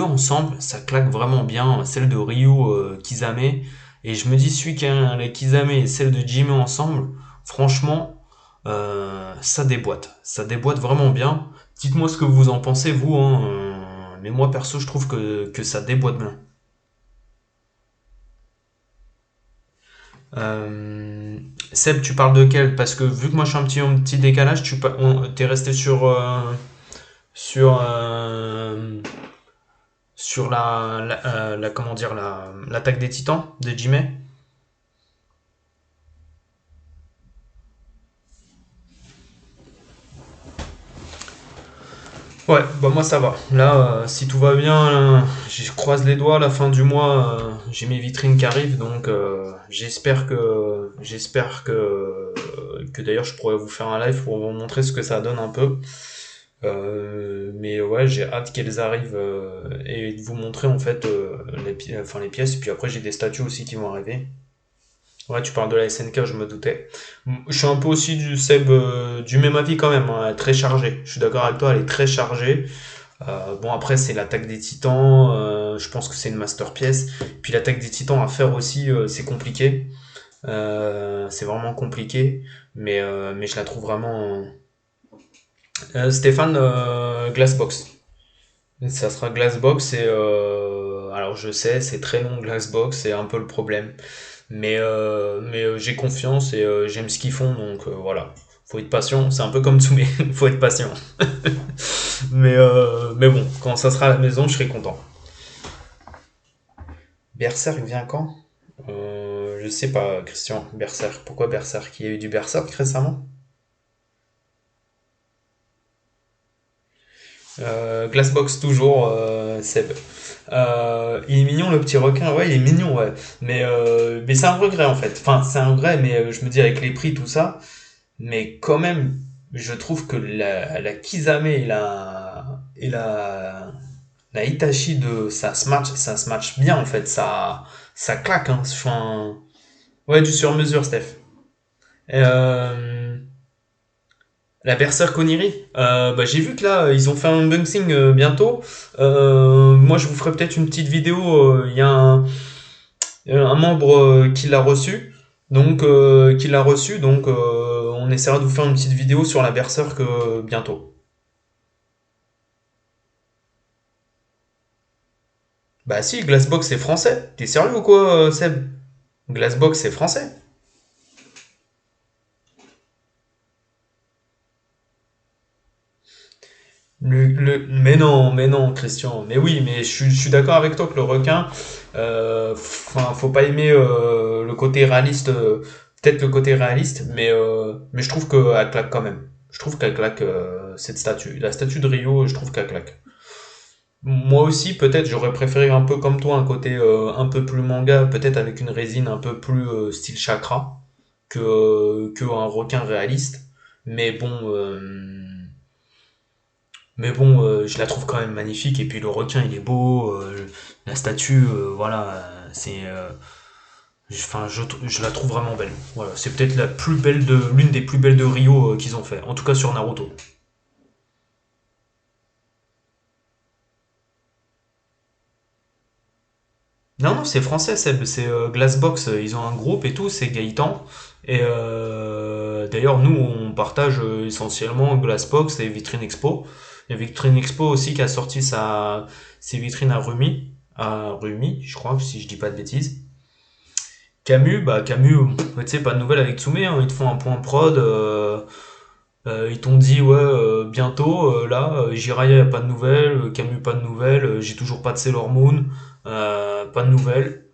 ensemble, ça claque vraiment bien. Celle de Ryu Kizame et je me dis celui qui a la Kizame et celle de Jime ensemble, franchement, ça déboîte vraiment bien. Dites-moi ce que vous en pensez vous, hein, mais moi perso je trouve que ça déboîte bien. Euh, Seb, tu parles de quel? Parce que vu que moi je suis un petit décalage, t'es resté sur comment dire l'attaque des Titans de Jimmy. Ouais, bah moi ça va. Là, si tout va bien, je croise les doigts. À la fin du mois, j'ai mes vitrines qui arrivent, donc j'espère que d'ailleurs je pourrais vous faire un live pour vous montrer ce que ça donne un peu. Mais ouais, j'ai hâte qu'elles arrivent et de vous montrer en fait enfin, les pièces. Et puis après, j'ai des statues aussi qui vont arriver. Ouais, tu parles de la SNK, je me doutais. Je suis un peu aussi du Seb, du même avis quand même, hein, elle est très chargée. Je suis d'accord avec toi, elle est très chargée. Bon, après, c'est l'attaque des titans, je pense que c'est une masterpiece. Puis l'attaque des titans à faire aussi, c'est compliqué. C'est vraiment compliqué, mais je la trouve vraiment. Stéphane, Glassbox. Ça sera Glassbox et alors je sais, c'est très long Glassbox, c'est un peu le problème. Mais j'ai confiance et j'aime ce qu'ils font, donc voilà. Faut être patient, c'est un peu comme tout, mais faut être patient. Mais bon, quand ça sera à la maison, je serai content. Berserk vient quand? Je sais pas, Christian. Berserk. Pourquoi Berserk? Il y a eu du Berserk récemment? Glassbox toujours, Seb. Il est mignon le petit requin, ouais, il est mignon, ouais. Mais c'est un regret en fait. Enfin, c'est un regret, mais je me dis avec les prix, tout ça. Mais quand même, je trouve que la Kizame et la Itachi ça se match bien en fait. Ça claque, hein. Enfin, ouais, du sur-mesure, Steph. Euh, la Berserk Oniri, bah, j'ai vu que là, ils ont fait un unboxing bientôt. Moi, je vous ferai peut-être une petite vidéo. Il y a un membre qui l'a reçu, donc on essaiera de vous faire une petite vidéo sur la Berserk bientôt. Bah si, Glassbox c'est français. T'es sérieux ou quoi, Seb? Glassbox c'est français. Mais non, Christian. Mais oui, mais je suis d'accord avec toi que le requin, enfin, faut pas aimer le côté réaliste, peut-être le côté réaliste, mais je trouve qu'elle claque quand même. Je trouve qu'elle claque cette statue. La statue de Rio, je trouve qu'elle claque. Moi aussi, peut-être, j'aurais préféré un peu comme toi, un côté un peu plus manga, peut-être avec une résine un peu plus style chakra que un requin réaliste. Mais bon, je la trouve quand même magnifique. Et puis le requin, il est beau. La statue, voilà, enfin, je la trouve vraiment belle. Voilà, c'est peut-être l'une des plus belles de Rio qu'ils ont fait. En tout cas sur Naruto. Non, non, c'est français, Seb. C'est Glassbox. Ils ont un groupe et tout. C'est Gaëtan. Et d'ailleurs, nous, on partage essentiellement Glassbox et Vitrine Expo. Il y a Vitrine Expo aussi qui a sorti ses vitrines à Rumi, je crois, si je dis pas de bêtises. Camus, tu sais, pas de nouvelles avec Tsume, hein, ils te font un point prod, ils t'ont dit, ouais, bientôt, là, Jiraya, y a pas de nouvelles, Camus, pas de nouvelles, j'ai toujours pas de Sailor Moon, pas de nouvelles.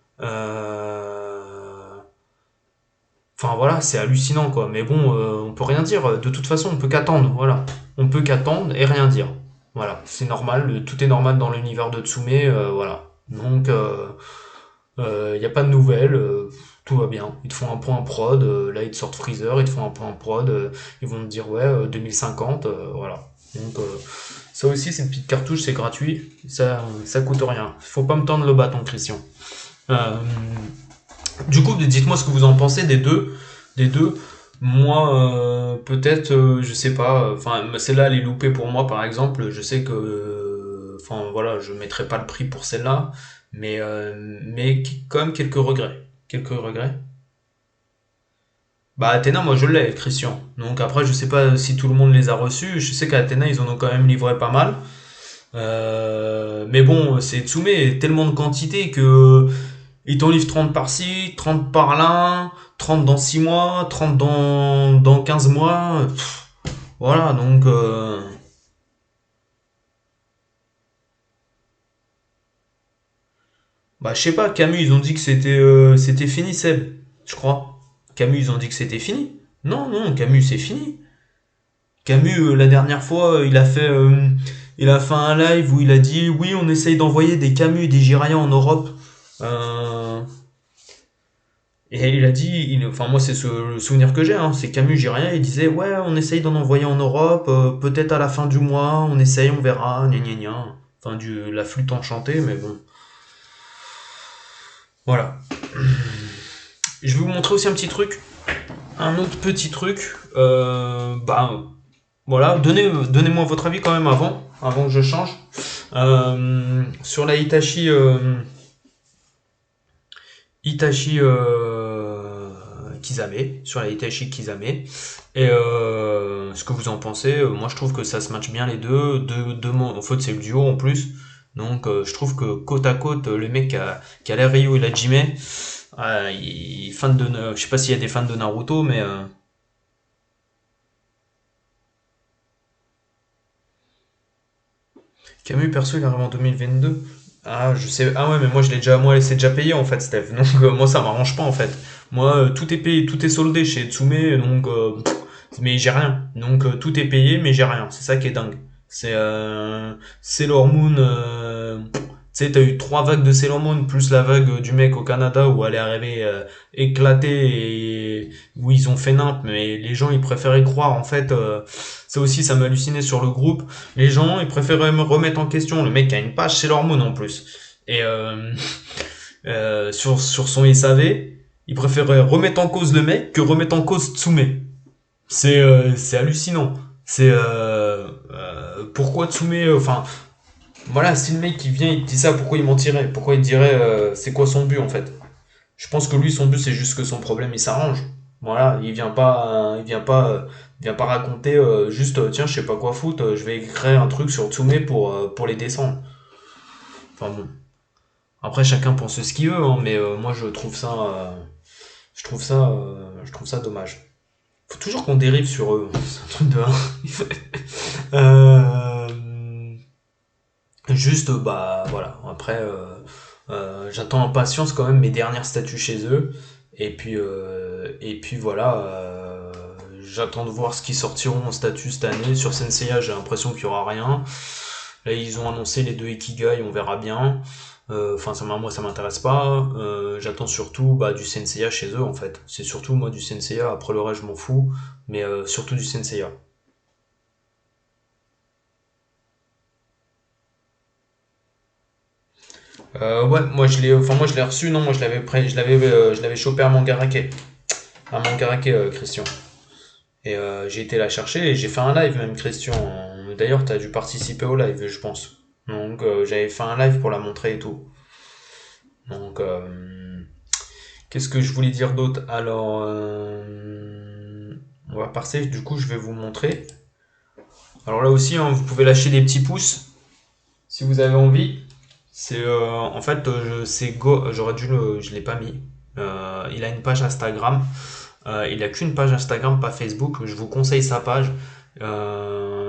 Enfin voilà, c'est hallucinant quoi. Mais bon, on peut rien dire. De toute façon, on peut qu'attendre. Voilà, on peut qu'attendre et rien dire. Voilà, c'est normal. Tout est normal dans l'univers de Tsume. Voilà. Donc, il n'y a pas de nouvelles. Tout va bien. Ils te font un point prod. Là, ils te sortent Freezer. Ils te font un point prod. Ils vont te dire ouais, 2050. Voilà. Donc, ça aussi, c'est une petite cartouche. C'est gratuit. Ça coûte rien. Faut pas me tendre le bâton, Christian. Euh, du coup, dites-moi ce que vous en pensez des deux. Moi, peut-être, je sais pas. Enfin, celle-là, elle est loupée pour moi, par exemple. Je sais que, enfin, voilà, je mettrai pas le prix pour celle-là, quand même quelques regrets. Quelques regrets. Bah, Athéna, moi, je l'ai, Christian. Donc après, je sais pas si tout le monde les a reçus. Je sais qu'à Athéna, ils en ont quand même livré pas mal. Mais bon, c'est Tsume, tellement de quantité que ils t'en livrent 30 par-ci, 30 par-là, 30 dans 6 mois, 30 dans 15 mois. Voilà, donc... bah, je sais pas, Camus, ils ont dit que c'était fini, Seb, je crois. Camus, ils ont dit que c'était fini. Non, non, Camus, c'est fini. Camus, la dernière fois, il a fait un live où il a dit, oui, on essaye d'envoyer des Camus et des Jiraya en Europe. Euh, Et il a dit, enfin moi c'est le souvenir que j'ai, hein, c'est Camus, j'ai rien, il disait ouais on essaye d'en envoyer en Europe, peut-être à la fin du mois, on essaye, on verra, gna gna gna. Enfin la flûte enchantée, mais bon. Voilà. Je vais vous montrer aussi un petit truc, un autre petit truc. Bah voilà, donnez-moi votre avis quand même avant que je change. Sur la Itachi Kizame, sur la Itachi Kizame. Et ce que vous en pensez, moi je trouve que ça se match bien les en fait c'est le duo en plus. Donc je trouve que côte à côte, le mec qui a l'air Ryu et la Jime, je sais pas s'il y a des fans de Naruto, mais Camus perso il arrive en 2022. Ah je sais, ah ouais mais moi c'est déjà payé en fait Steph, donc moi ça m'arrange pas en fait. Moi tout est payé, tout est soldé chez Tsume, donc mais j'ai rien. Donc tout est payé, mais j'ai rien. C'est ça qui est dingue. C'est Sailor Moon. Tu sais, t'as eu trois vagues de Sailor Moon plus la vague du mec au Canada où elle est arrivée éclatée et où ils ont fait nimp. Mais les gens ils préféraient croire en fait. Ça aussi, ça m'a halluciné sur le groupe. Les gens ils préféraient me remettre en question. Le mec a une page Sailor Moon en plus. Et sur son SAV, il préférait remettre en cause le mec que remettre en cause Tsume. C'est hallucinant. Pourquoi Tsume, enfin voilà, si le mec qui vient il te dit ça, pourquoi il mentirait? Pourquoi il dirait c'est quoi son but en fait? Je pense que lui son but c'est juste que son problème il s'arrange. Voilà, il vient pas raconter juste tiens je sais pas quoi foutre, je vais écrire un truc sur Tsume pour les descendre. Enfin bon, après chacun pense ce qu'il veut, hein, mais moi je trouve ça dommage. Faut toujours qu'on dérive sur eux. C'est un truc de. Juste, bah voilà. Après, j'attends en patience quand même mes dernières statuts chez eux. Et puis voilà. J'attends de voir ce qui sortiront en statut cette année. Sur Senseiya, j'ai l'impression qu'il y aura rien. Là, ils ont annoncé les deux Ikigai, on verra bien. Enfin, moi, ça m'intéresse pas. J'attends surtout bah, du Senseiya chez eux, en fait. C'est surtout moi du Senseiya. Après le reste, je m'en fous. Mais surtout du Senseiya. Ouais, moi je l'ai reçu. Non, moi je l'avais chopé à Mangarake, Christian. Et j'ai été la chercher et j'ai fait un live même, Christian. D'ailleurs, t'as dû participer au live, je pense. Donc j'avais fait un live pour la montrer et tout. Donc qu'est-ce que je voulais dire d'autre? Alors on va passer. Du coup, je vais vous montrer. Alors là aussi, hein, vous pouvez lâcher des petits pouces si vous avez envie. C'est en fait c'est Go. J'aurais dû je l'ai pas mis. Il a une page Instagram. Il a qu'une page Instagram, pas Facebook. Je vous conseille sa page.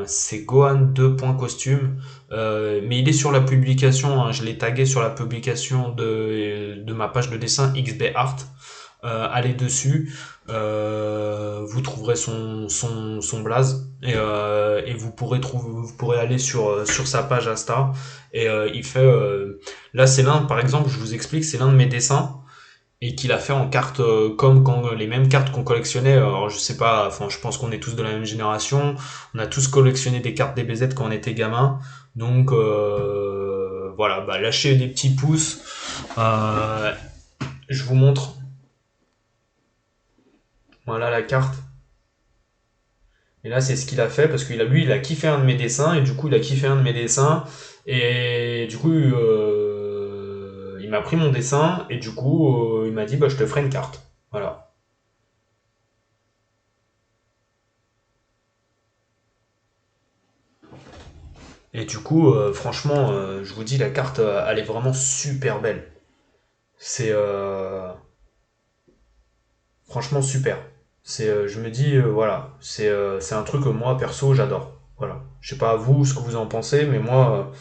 C'est Gohan 2.costume. Mais il est sur la publication, hein, je l'ai tagué sur la publication de ma page de dessin XB Art. Allez dessus, vous trouverez son blaze et vous pourrez aller sur sa page Insta et il fait là c'est par exemple je vous explique, c'est l'un de mes dessins et qu'il a fait en cartes comme quand les mêmes cartes qu'on collectionnait. Alors je sais pas, enfin je pense qu'on est tous de la même génération. On a tous collectionné des cartes DBZ quand on était gamin. Donc voilà, bah lâchez des petits pouces. Euh, je vous montre. Voilà la carte. Et là c'est ce qu'il a fait parce il a kiffé un de mes dessins et du coup il a kiffé un de mes dessins et du coup il m'a pris mon dessin et du coup il m'a dit bah je te ferai une carte. Voilà. Et du coup, franchement, je vous dis, la carte, elle est vraiment super belle. C'est franchement super. Je me dis, voilà, c'est un truc que moi, perso, j'adore. Voilà. Je sais pas à vous ce que vous en pensez, mais moi,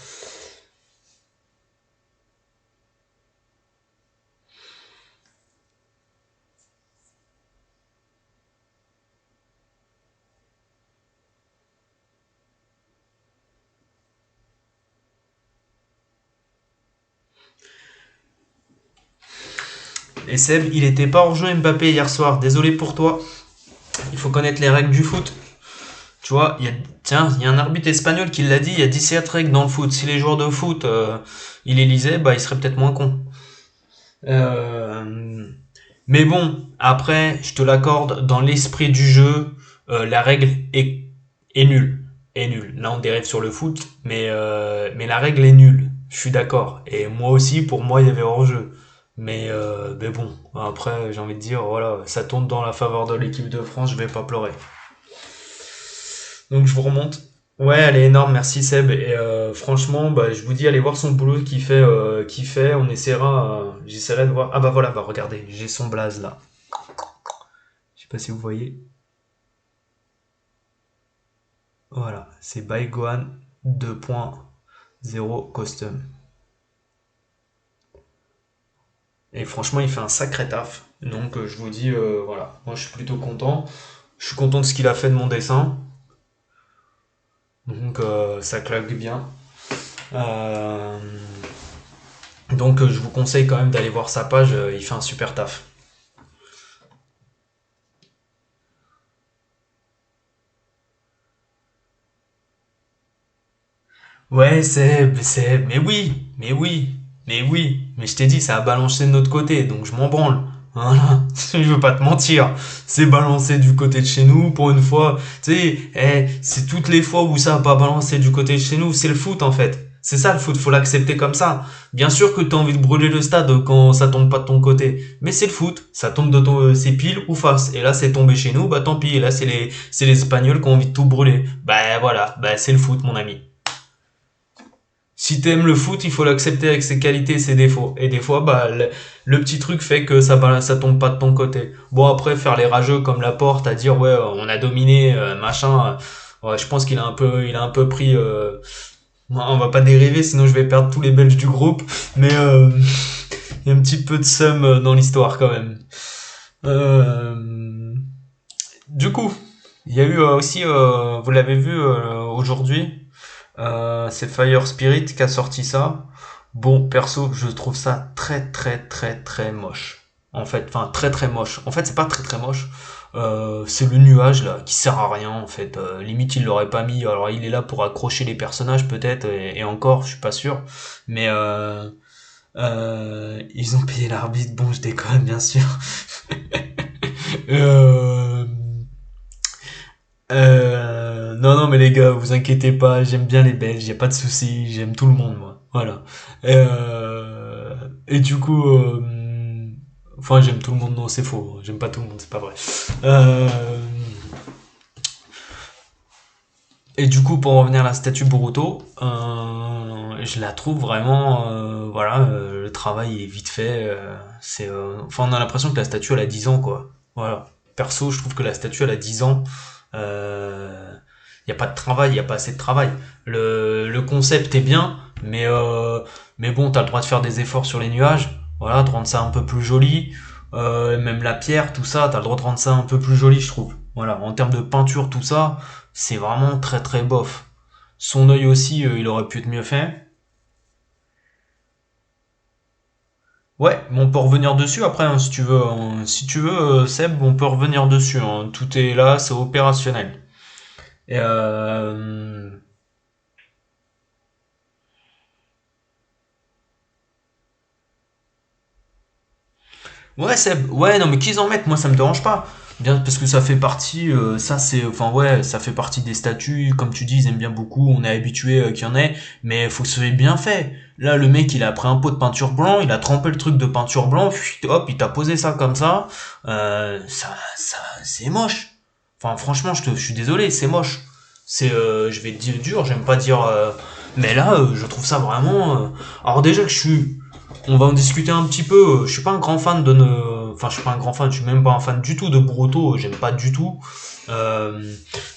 et Seb, il était pas hors jeu Mbappé hier soir. Désolé pour toi. Il faut connaître les règles du foot. Tu vois, tiens, il y a un arbitre espagnol qui l'a dit, il y a 17 règles dans le foot. Si les joueurs de foot, il les lisaient, bah, il serait peut-être moins con. Euh, mais bon, après, je te l'accorde, dans l'esprit du jeu, la règle est nulle. Est nulle. Là, on dérive sur le foot, mais la règle est nulle. Je suis d'accord. Et moi aussi, pour moi, il y avait hors-jeu. Mais bon, après, j'ai envie de dire, voilà, ça tourne dans la faveur de l'équipe de France, je vais pas pleurer. Donc je vous remonte. Ouais, elle est énorme, merci Seb. Et franchement, bah, je vous dis, allez voir son boulot qu'il fait. J'essaierai de voir. Ah bah voilà, bah regardez, j'ai son blaze là. Je sais pas si vous voyez. Voilà, c'est by Gohan 2.0 Custom. Et franchement, il fait un sacré taf. Donc je vous dis, voilà, moi je suis plutôt content. Je suis content de ce qu'il a fait de mon dessin. Donc ça claque bien. Euh, donc je vous conseille quand même d'aller voir sa page, il fait un super taf. Ouais, mais oui, mais oui, mais oui. Mais je t'ai dit, ça a balancé de notre côté, donc je m'en branle. Voilà, je veux pas te mentir. C'est balancé du côté de chez nous, pour une fois. Tu sais, c'est toutes les fois où ça a pas balancé du côté de chez nous, c'est le foot en fait. C'est ça le foot, faut l'accepter comme ça. Bien sûr que t'as envie de brûler le stade quand ça tombe pas de ton côté. Mais c'est le foot, ça tombe c'est pile ou face. Et là c'est tombé chez nous, bah tant pis. Et là c'est les Espagnols qui ont envie de tout brûler. Bah voilà, bah c'est le foot mon ami. Si t'aimes le foot, il faut l'accepter avec ses qualités et ses défauts. Et des fois, bah, le petit truc fait que ça tombe pas de ton côté. Bon, après, faire les rageux comme la porte, à dire, ouais, on a dominé, machin, ouais, je pense qu'il a un peu pris, On va pas dériver, sinon je vais perdre tous les Belges du groupe. Mais il y a un petit peu de seum dans l'histoire quand même. Euh, du coup, il y a eu aussi, vous l'avez vu aujourd'hui, c'est Fire Spirit qui a sorti ça. Bon, perso, je trouve ça très très très très moche. En fait, enfin très très moche. En fait, c'est pas très très moche. C'est le nuage là qui sert à rien en fait. Limite, il l'aurait pas mis. Alors, il est là pour accrocher les personnages peut-être et encore, je suis pas sûr. Mais ils ont payé l'arbitre. Bon, je déconne bien sûr. Euh, non, non, mais les gars, vous inquiétez pas, j'aime bien les Belges, y a pas de souci, j'aime tout le monde, moi. Voilà. Et du coup, enfin, j'aime tout le monde, non, c'est faux, j'aime pas tout le monde, c'est pas vrai. Euh, et du coup, pour revenir à la statue Boruto, je la trouve vraiment, voilà, le travail est vite fait, enfin, on a l'impression que la statue, elle a 10 ans, quoi. Voilà. Perso, je trouve que la statue, elle a 10 ans. Il y a pas de travail, il y a pas assez de travail. Le concept est bien, mais bon, t'as le droit de faire des efforts sur les nuages, voilà, de rendre ça un peu plus joli. Même la pierre, tout ça, t'as le droit de rendre ça un peu plus joli, je trouve. Voilà, en termes de peinture, tout ça, c'est vraiment très très bof. Son œil aussi, il aurait pu être mieux fait. Ouais, mais on peut revenir dessus après, hein, si tu veux. Si tu veux, Seb, on peut revenir dessus, hein. Tout est là, c'est opérationnel. Et ouais, ouais, non, mais qu'ils en mettent, moi ça me dérange pas. Bien, parce que ça fait partie, ça c'est, enfin ouais, ça fait partie des statuts, comme tu dis, ils aiment bien beaucoup, on est habitué qu'il y en ait, mais faut que ce soit bien fait. Là, le mec, il a pris un pot de peinture blanc, il a trempé le truc de peinture blanc, puis hop, il t'a posé ça comme ça. C'est moche. Enfin, franchement, je suis désolé, c'est moche. Je vais te dire dur, j'aime pas dire, mais là, je trouve ça vraiment. Alors déjà que on va en discuter un petit peu. Je suis pas un grand fan enfin, je suis pas un grand fan. Je suis même pas un fan du tout de Boruto. J'aime pas du tout. Euh,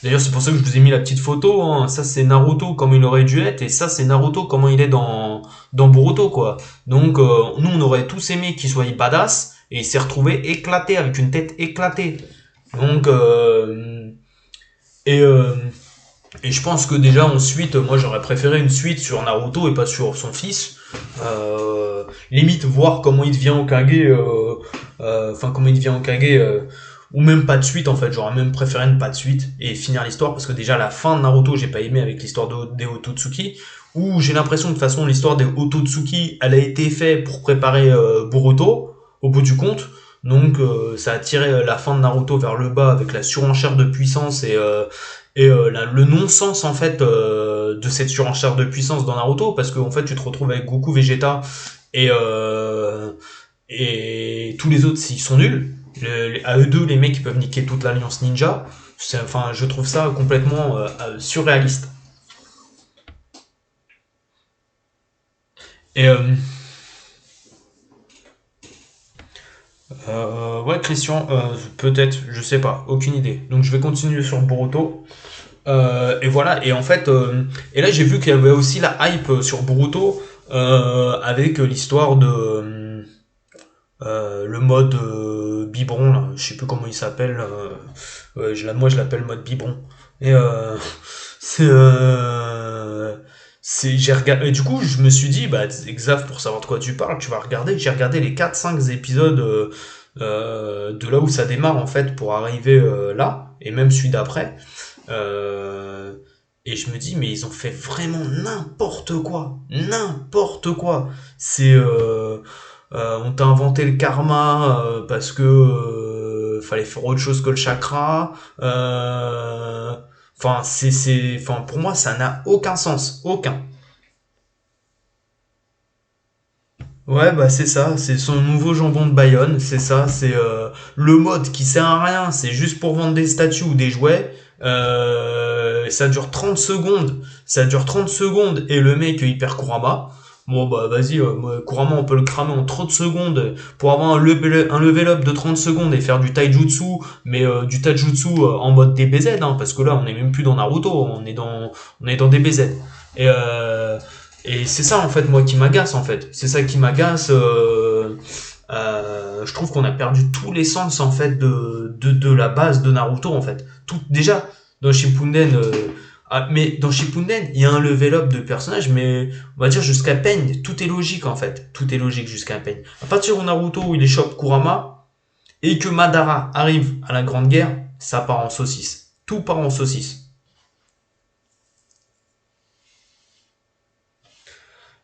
D'ailleurs, c'est pour ça que je vous ai mis la petite photo, hein. Ça, c'est Naruto comme il aurait dû être, et ça, c'est Naruto comment il est dans Boruto, quoi. Donc, nous, on aurait tous aimé qu'il soit badass, et il s'est retrouvé éclaté avec une tête éclatée. Donc, et euh, et je pense que déjà ensuite, moi j'aurais préféré une suite sur Naruto et pas sur son fils. Limite voir comment il devient Hokage, enfin comment il devient Hokage, ou même pas de suite en fait. J'aurais même préféré ne pas de suite et finir l'histoire parce que déjà la fin de Naruto j'ai pas aimé avec l'histoire des Ototsuki. Où j'ai l'impression que de toute façon l'histoire des Ototsuki elle a été faite pour préparer Boruto au bout du compte. Donc ça a tiré la fin de Naruto vers le bas avec la surenchère de puissance et le non-sens en fait de cette surenchère de puissance dans Naruto parce que en fait tu te retrouves avec Goku, Vegeta et et tous les autres s'ils sont nuls. À eux deux les mecs qui peuvent niquer toute l'alliance ninja. Enfin je trouve ça complètement surréaliste. Et ouais Christian, peut-être, je sais pas, aucune idée. Donc je vais continuer sur Boruto. Et voilà, et en fait, et là j'ai vu qu'il y avait aussi la hype sur Boruto avec l'histoire de le mode biberon, là, je sais plus comment il s'appelle, moi je l'appelle mode biberon. Et c'est. J'ai regardé, et du coup je me suis dit, bah Xav, pour savoir de quoi tu parles, tu vas regarder. J'ai regardé les 4-5 épisodes de là où ça démarre en fait pour arriver là, et même celui d'après. Euh, et je me dis, mais ils ont fait vraiment n'importe quoi. N'importe quoi. On t'a inventé le karma parce que fallait faire autre chose que le chakra. Enfin, enfin, pour moi, ça n'a aucun sens. Aucun. Ouais, bah c'est ça, c'est son nouveau jambon de Bayonne, c'est ça, c'est le mode qui sert à rien, c'est juste pour vendre des statues ou des jouets. Ça dure 30 secondes, ça dure 30 secondes et le mec il perd Kurama. Bon bah vas-y, Kurama on peut le cramer en 30 secondes pour avoir un level up de 30 secondes et faire du taijutsu, mais du taijutsu en mode DBZ, hein, parce que là on est même plus dans Naruto, on est dans DBZ. Et, euh, et c'est ça en fait moi qui m'agace en fait. C'est ça qui m'agace. Je trouve qu'on a perdu tous les sens en fait de la base de Naruto en fait. Tout déjà dans Shippuden. Mais dans Shippuden, il y a un level up de personnage, mais on va dire jusqu'à Pain, tout est logique en fait. Tout est logique jusqu'à Pain. À partir où Naruto où il échoppe Kurama et que Madara arrive à la Grande Guerre, ça part en saucisse. Tout part en saucisse.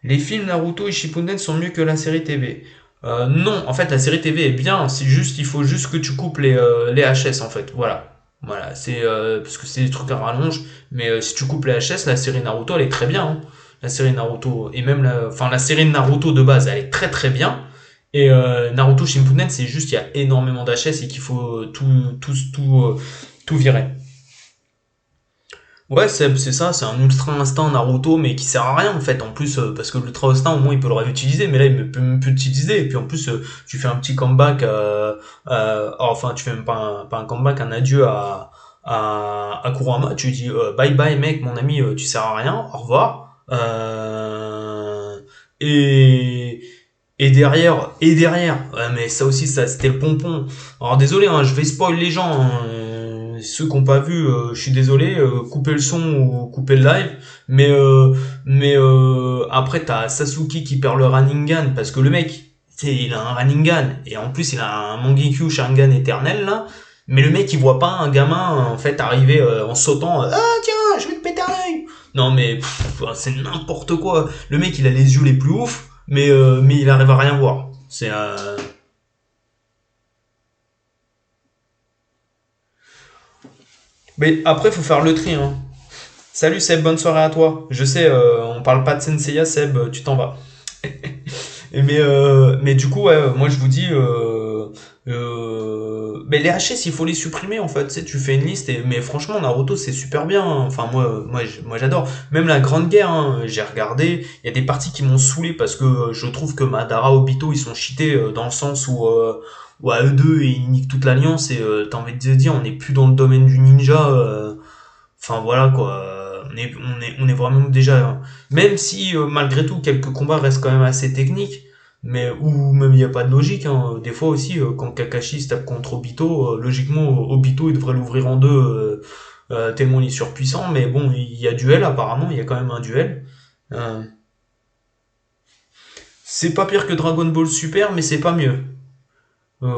Les films Naruto et Shippuden sont mieux que la série TV. Non, en fait, la série TV est bien. C'est juste, il faut juste que tu coupes les HS en fait. Voilà, voilà. C'est parce que c'est des trucs à rallonge. Mais si tu coupes les HS, la série Naruto, elle est très bien, hein. La série Naruto et même enfin la série Naruto de base, elle est très très bien. Et Naruto Shippuden, c'est juste, il y a énormément d'HS et qu'il faut tout virer. Ouais, c'est ça, c'est un ultra instinct Naruto, mais qui sert à rien en fait. En plus, parce que l'ultra instinct, au moins, il peut le réutiliser, mais là, il ne peut même plus l'utiliser. Et puis en plus, tu fais un petit comeback, enfin, tu fais même pas un comeback, un adieu à Kurama. Tu lui dis bye bye, mec, mon ami, tu sers à rien, au revoir. Et, et derrière, ouais, mais ça aussi, ça, c'était le pompon. Alors désolé, hein, je vais spoil les gens, hein. Ceux qui n'ont pas vu, je suis désolé, coupez le son ou coupez le live. Mais après, t'as Sasuke qui perd le Raningan parce que le mec, il a un Raningan et en plus il a un Mangekyo Sharingan éternel là. Mais le mec, il voit pas un gamin en fait arriver en sautant. Ah tiens, je vais te péter un œil. Non mais c'est n'importe quoi. Le mec, il a les yeux les plus ouf, mais il arrive à rien voir. Mais après, faut faire le tri, hein. Salut Seb, bonne soirée à toi. Je sais, on parle pas de Senseiya, Seb, tu t'en vas. Mais du coup, ouais, moi je vous dis, mais les HS, il faut les supprimer en fait. Tu sais, tu fais une liste, mais franchement, Naruto c'est super bien, hein. Enfin, moi j'adore. Même la Grande Guerre, hein, j'ai regardé. Il y a des parties qui m'ont saoulé parce que je trouve que Madara, Obito, ils sont cheatés dans le sens où à eux deux, ils niquent toute l'alliance et t'as envie de te dire, on n'est plus dans le domaine du ninja. Enfin voilà quoi, on est vraiment déjà, hein. Même si malgré tout quelques combats restent quand même assez techniques, mais où même il n'y a pas de logique, hein. Des fois aussi quand Kakashi se tape contre Obito, logiquement Obito il devrait l'ouvrir en deux tellement il est surpuissant, mais bon il y a duel apparemment, il y a quand même un duel. Euh, c'est pas pire que Dragon Ball Super, mais c'est pas mieux.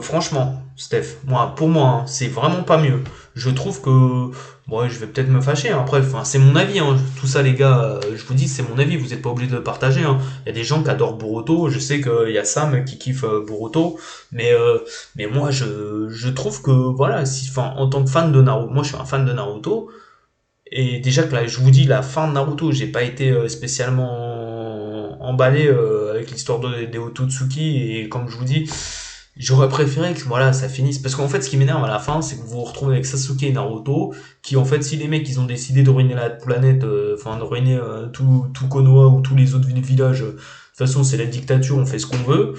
Franchement, Steph, pour moi, hein, c'est vraiment pas mieux. Je trouve que, bon, ouais, je vais peut-être me fâcher, hein. Après, enfin, c'est mon avis, hein. Tout ça, les gars, je vous dis, c'est mon avis. Vous n'êtes pas obligés de le partager, hein. Il y a des gens qui adorent Boruto. Je sais qu'il y a Sam qui kiffe Boruto, mais, euh, mais moi, je trouve que, voilà, si, enfin, en tant que fan de Naruto, moi, je suis un fan de Naruto. Et déjà que là, je vous dis, la fin de Naruto, j'ai pas été spécialement emballé avec l'histoire des Otsutsuki. Et comme je vous dis, j'aurais préféré que voilà, ça finisse. Parce qu'en fait, ce qui m'énerve à la fin, c'est que vous vous retrouvez avec Sasuke et Naruto, qui en fait, si les mecs ils ont décidé de ruiner la planète, enfin de ruiner tout Konoha ou tous les autres villages, de toute façon, c'est la dictature, on fait ce qu'on veut.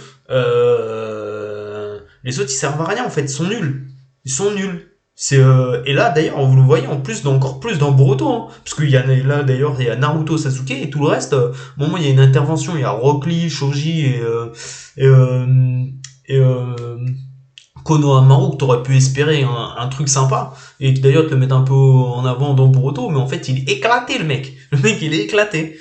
Les autres, ils servent à rien en fait, ils sont nuls. Ils sont nuls. Et là d'ailleurs vous le voyez en plus encore plus dans Boruto, hein, parce qu'il y a là d'ailleurs il y a Naruto, Sasuke et tout le reste, au moment il y a une intervention, il y a Rock Lee, Shoji et, euh, et Konohamaru que t'aurais pu espérer un truc sympa et qui d'ailleurs te le mettre un peu en avant dans Boruto, mais en fait il est éclaté le mec il est éclaté.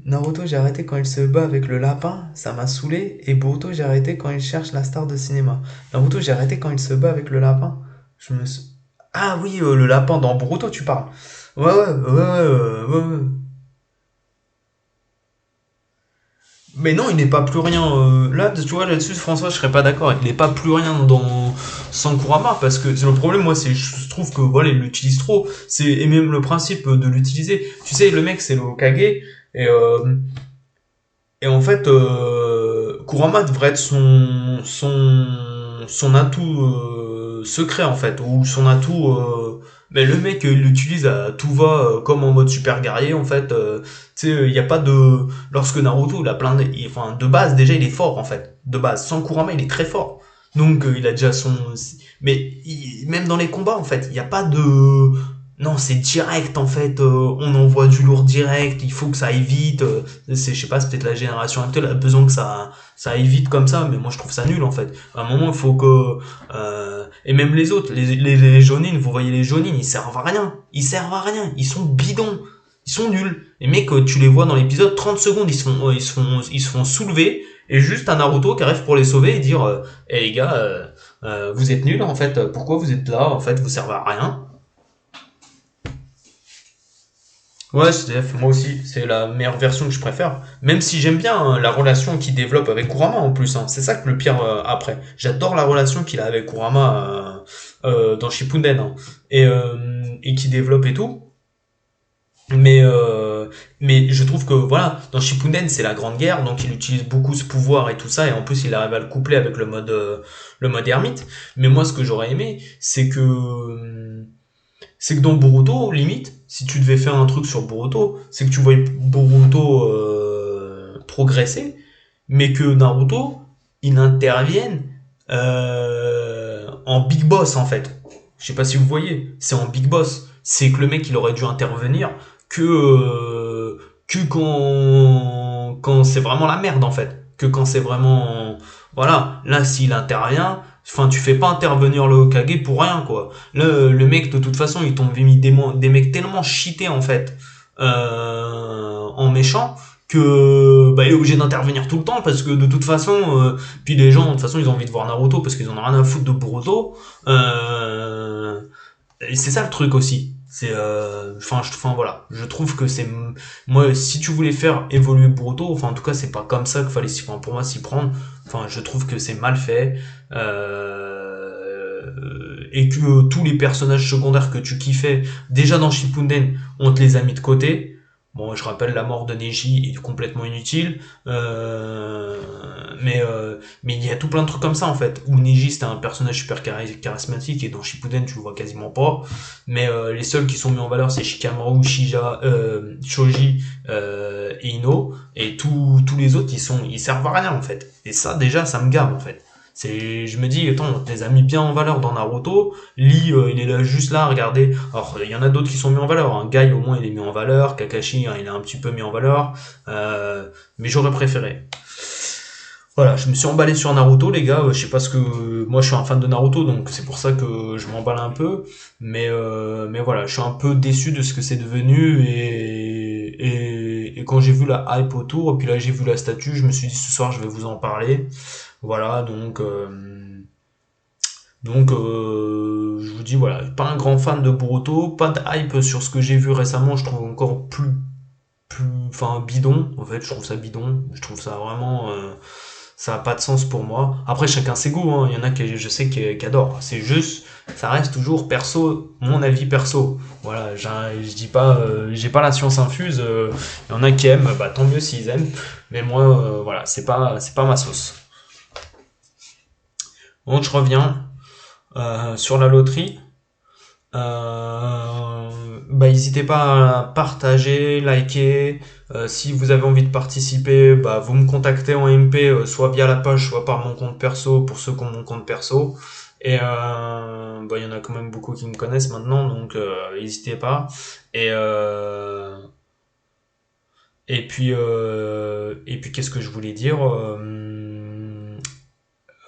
Naruto, j'ai arrêté quand il se bat avec le lapin, ça m'a saoulé. Et Boruto, j'ai arrêté quand il cherche la star de cinéma. Naruto, j'ai arrêté quand il se bat avec le lapin. Je me suis... Ah oui, le lapin dans Boruto, tu parles. Ouais, ouais, ouais, ouais, ouais. Mais non, il n'est pas plus rien. Là, tu vois, là-dessus, François, je serais pas d'accord. Il n'est pas plus rien dans Sankurama parce que c'est le problème. Moi, c'est je trouve que voilà, il l'utilise trop. C'est et même le principe de l'utiliser. Tu sais, le mec, c'est le Hokage et en fait, Kurama devrait être son atout secret en fait, ou son atout. Mais le mec, il l'utilise à tout va comme en mode super guerrier en fait. Tu sais, il n'y a pas de. Lorsque Naruto, il a plein de. Enfin, de base, déjà, il est fort en fait. De base, sans Kurama, il est très fort. Donc, il a déjà son. Mais même dans les combats, en fait, il n'y a pas de... Non, c'est direct, en fait. On envoie du lourd direct. Il faut que ça aille vite. Je sais pas, c'est peut-être la génération actuelle a besoin que ça aille vite comme ça. Mais moi, je trouve ça nul, en fait. À un moment, il faut que... et même les autres, les Jonin, vous voyez les Jonin, ils servent à rien. Ils servent à rien. Ils sont bidons. Ils sont nuls. Les mecs, tu les vois dans l'épisode, 30 secondes, ils se font soulever. Et juste un Naruto qui arrive pour les sauver et dire les gars, vous êtes nuls, en fait. Pourquoi vous êtes là? En fait, vous servez à rien. Ouais, moi aussi, c'est la meilleure version que je préfère. Même si j'aime bien la relation qu'il développe avec Kurama en plus. Hein. C'est ça que le pire après. J'adore la relation qu'il a avec Kurama dans Shippuden. Hein. Et qui développe et tout. Mais, mais je trouve que voilà, dans Shippuden c'est la grande guerre, donc il utilise beaucoup ce pouvoir et tout ça, et en plus il arrive à le coupler avec le mode ermite. Mais moi ce que j'aurais aimé, c'est que dans Boruto, limite, si tu devais faire un truc sur Boruto, c'est que tu voyais Boruto progresser, mais que Naruto, il intervienne en Big Boss en fait. Je sais pas si vous voyez, c'est en Big Boss. C'est que le mec, il aurait dû intervenir que quand c'est vraiment la merde en fait. Que quand c'est vraiment... Voilà, là s'il intervient, enfin tu fais pas intervenir le Hokage pour rien quoi. Le mec de toute façon il tombe mis des mecs tellement cheatés en fait en méchant que bah, il est obligé d'intervenir tout le temps parce que de toute façon puis les gens de toute façon ils ont envie de voir Naruto parce qu'ils en ont rien à foutre de Boruto et c'est ça le truc aussi. C'est enfin voilà, je trouve que c'est moi si tu voulais faire évoluer Boruto, enfin en tout cas c'est pas comme ça qu'il fallait enfin, pour moi s'y prendre. Enfin je trouve que c'est mal fait et que tous les personnages secondaires que tu kiffais déjà dans Shippuden, on te les a mis de côté. Bon, je rappelle la mort de Neji est complètement inutile, mais il y a tout plein de trucs comme ça en fait. Où Neji c'était un personnage super charismatique et dans Shippuden tu le vois quasiment pas. Mais les seuls qui sont mis en valeur c'est Shikamaru, Shoji et Ino. Et tous les autres ils servent à rien en fait. Et ça déjà ça me gave en fait. Je me dis, attends, on te les a mis bien en valeur dans Naruto. Lee, il est là, juste là, regardez. Alors, il y en a d'autres qui sont mis en valeur. Hein. Guy, au moins, il est mis en valeur. Kakashi, hein, il est un petit peu mis en valeur. Mais j'aurais préféré. Voilà, je me suis emballé sur Naruto, les gars. Je sais pas ce que... Moi, je suis un fan de Naruto, donc c'est pour ça que je m'emballe un peu. Mais voilà, je suis un peu déçu de ce que c'est devenu. Et quand j'ai vu la hype autour, et puis là, j'ai vu la statue, je me suis dit, ce soir, je vais vous en parler. Voilà, je vous dis, voilà, pas un grand fan de Boruto, pas de hype sur ce que j'ai vu récemment, je trouve encore enfin, bidon, en fait, je trouve ça bidon, je trouve ça vraiment, ça a pas de sens pour moi. Après, chacun ses goûts, hein. Il y en a qui, je sais, qui adorent. C'est juste, ça reste toujours perso, mon avis perso. Voilà, je dis pas, j'ai pas la science infuse. Il y en a qui aiment, bah tant mieux s'ils aiment. Mais moi, voilà, c'est pas ma sauce. Donc je reviens sur la loterie. Bah n'hésitez pas à partager, liker. Si vous avez envie de participer, bah vous me contactez en MP, soit via la page, soit par mon compte perso pour ceux qui ont mon compte perso. Et bah il y en a quand même beaucoup qui me connaissent maintenant, donc n'hésitez pas. Et et puis qu'est-ce que je voulais dire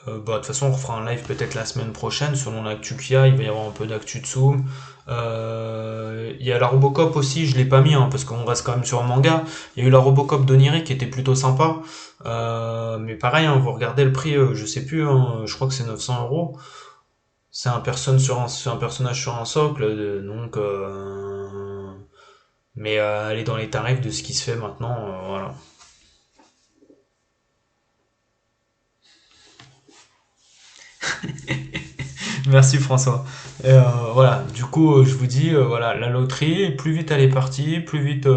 bah, de toute façon, on refera un live peut-être la semaine prochaine, selon l'actu qu'il y a. Il va y avoir un peu d'actu de Zoom. Il y a la Robocop aussi, je l'ai pas mis, hein, parce qu'on reste quand même sur un manga. Il y a eu la Robocop d'Oniri qui était plutôt sympa. Mais pareil, hein, vous regardez le prix, je sais plus, hein, je crois que c'est 900 €. C'est un personnage sur un socle, donc... mais elle est dans les tarifs de ce qui se fait maintenant, voilà. Merci François. Voilà, du coup, je vous dis, voilà, la loterie, plus vite elle est partie, plus vite,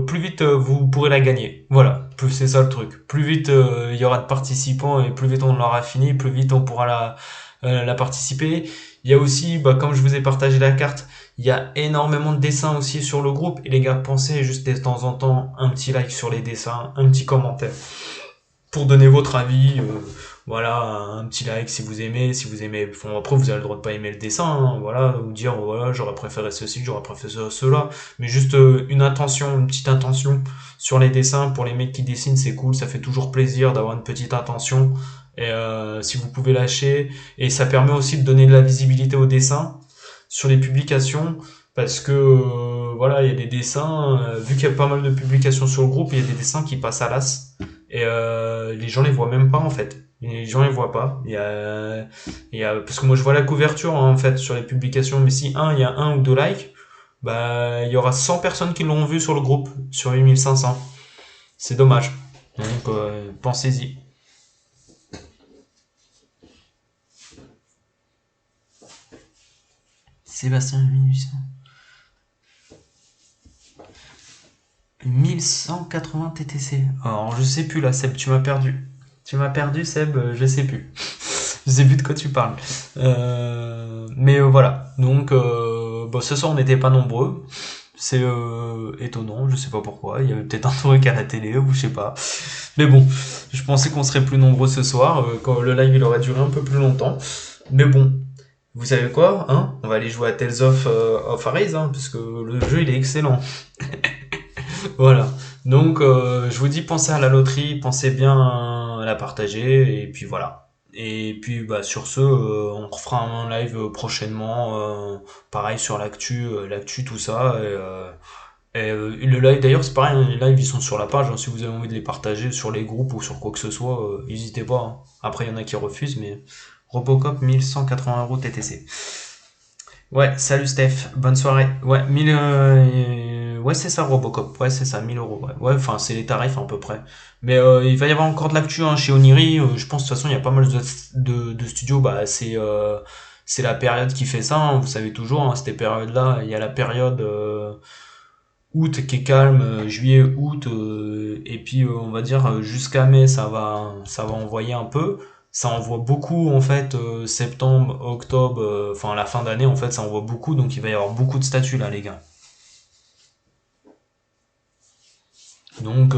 plus vite vous pourrez la gagner. Voilà, c'est ça le truc. Plus vite il y aura de participants et plus vite on l'aura fini, plus vite on pourra la participer. Il y a aussi, bah, comme je vous ai partagé la carte, il y a énormément de dessins aussi sur le groupe. Et les gars, pensez juste de temps en temps un petit like sur les dessins, un petit commentaire. pour donner votre avis. Voilà, un petit like si vous aimez, bon, après vous avez le droit de pas aimer le dessin, hein, voilà, ou dire voilà j'aurais préféré ceci, j'aurais préféré cela, mais juste une petite intention sur les dessins pour les mecs qui dessinent, c'est cool, ça fait toujours plaisir d'avoir une petite intention. Et si vous pouvez lâcher, et ça permet aussi de donner de la visibilité aux dessins sur les publications, parce que voilà, il y a des dessins, vu qu'il y a pas mal de publications sur le groupe, il y a des dessins qui passent à l'as. Et les gens les voient même pas en fait. Les gens les voient pas. Parce que moi je vois la couverture hein, en fait sur les publications, mais si il y a un ou deux likes, bah il y aura 100 personnes qui l'auront vu sur le groupe, sur 8500. C'est dommage. Donc pensez-y. Sébastien 1180 TTC. Alors je sais plus là Seb, tu m'as perdu. Tu m'as perdu Seb, je sais plus. Je sais plus de quoi tu parles. Mais voilà. Donc, bon, ce soir, on n'était pas nombreux. C'est étonnant, je sais pas pourquoi. Il y avait peut-être un truc à la télé ou je sais pas. Mais bon, je pensais qu'on serait plus nombreux ce soir, quand le live il aurait duré un peu plus longtemps. Mais bon, vous savez quoi, hein? On va aller jouer à Tales of Arise, hein, parce que le jeu il est excellent. Voilà. Donc, je vous dis, pensez à la loterie, pensez bien à la partager, et puis voilà. Et puis, bah, sur ce, on refera un live prochainement, pareil sur l'actu, tout ça. Le live, d'ailleurs, c'est pareil, hein, les lives, ils sont sur la page, hein, si vous avez envie de les partager sur les groupes ou sur quoi que ce soit, n'hésitez pas, hein. Après, il y en a qui refusent, mais Robocop 1180 € TTC. Ouais, salut Steph, bonne soirée. Ouais, 1000, ouais, c'est ça Robocop, ouais, c'est ça, 1000 €. Ouais, ouais, enfin, c'est les tarifs à peu près. Mais il va y avoir encore de l'actu hein, chez Oniri. Je pense de toute façon, il y a pas mal de studios. Bah, c'est la période qui fait ça. Hein, vous savez toujours, hein, cette période-là, il y a la période août qui est calme, juillet, août, et puis on va dire jusqu'à mai, ça va envoyer un peu. Ça envoie beaucoup en fait, septembre, octobre, enfin la fin d'année en fait, ça envoie beaucoup, donc il va y avoir beaucoup de statuts là, les gars. Donc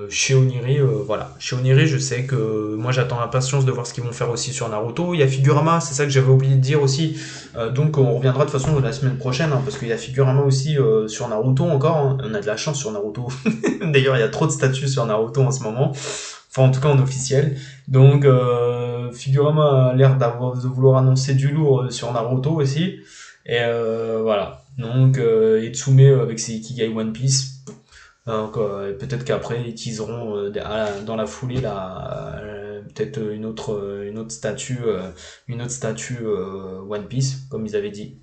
chez Oniri, voilà. Chez Oniri, je sais que moi j'attends impatience de voir ce qu'ils vont faire aussi sur Naruto. Il y a Figurama, c'est ça que j'avais oublié de dire aussi. Donc on reviendra de toute façon la semaine prochaine, hein, parce qu'il y a Figurama aussi sur Naruto encore. Hein. On a de la chance sur Naruto. D'ailleurs, il y a trop de statuts sur Naruto en ce moment. Enfin, en tout cas en officiel. Donc Figurama a l'air de vouloir annoncer du lourd sur Naruto aussi. Et voilà. Donc Itsume avec ses Ikigai One Piece. Donc, peut-être qu'après ils teaseront dans la foulée là, peut-être une autre statue One Piece comme ils avaient dit.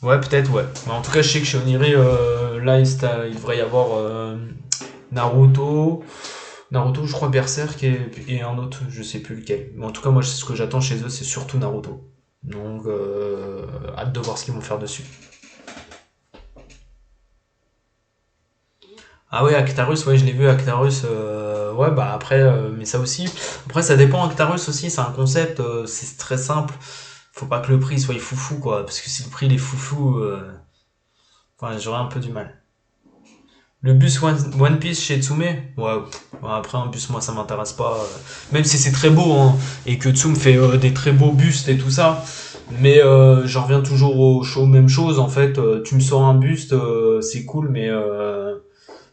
Ouais, peut-être ouais. Mais en tout cas, je sais que chez Oniri là il devrait y avoir Naruto, Naruto, je crois Berserk et un autre, je sais plus lequel. Mais en tout cas, moi, ce que j'attends chez eux, c'est surtout Naruto. Donc, hâte de voir ce qu'ils vont faire dessus. Ah ouais, Actarus, ouais, je l'ai vu, Actarus. Ouais, bah après, mais ça aussi. Après, ça dépend. Actarus aussi, c'est un concept, c'est très simple. Faut pas que le prix soit foufou, quoi. Parce que si le prix il est foufou, enfin, j'aurais un peu du mal. Le bus One Piece chez Tsume, ouais, après un bus, moi ça m'intéresse pas. Même si c'est très beau, hein, et que Tsume fait des très beaux bustes et tout ça. Mais j'en reviens toujours même chose en fait. Tu me sors un buste, c'est cool,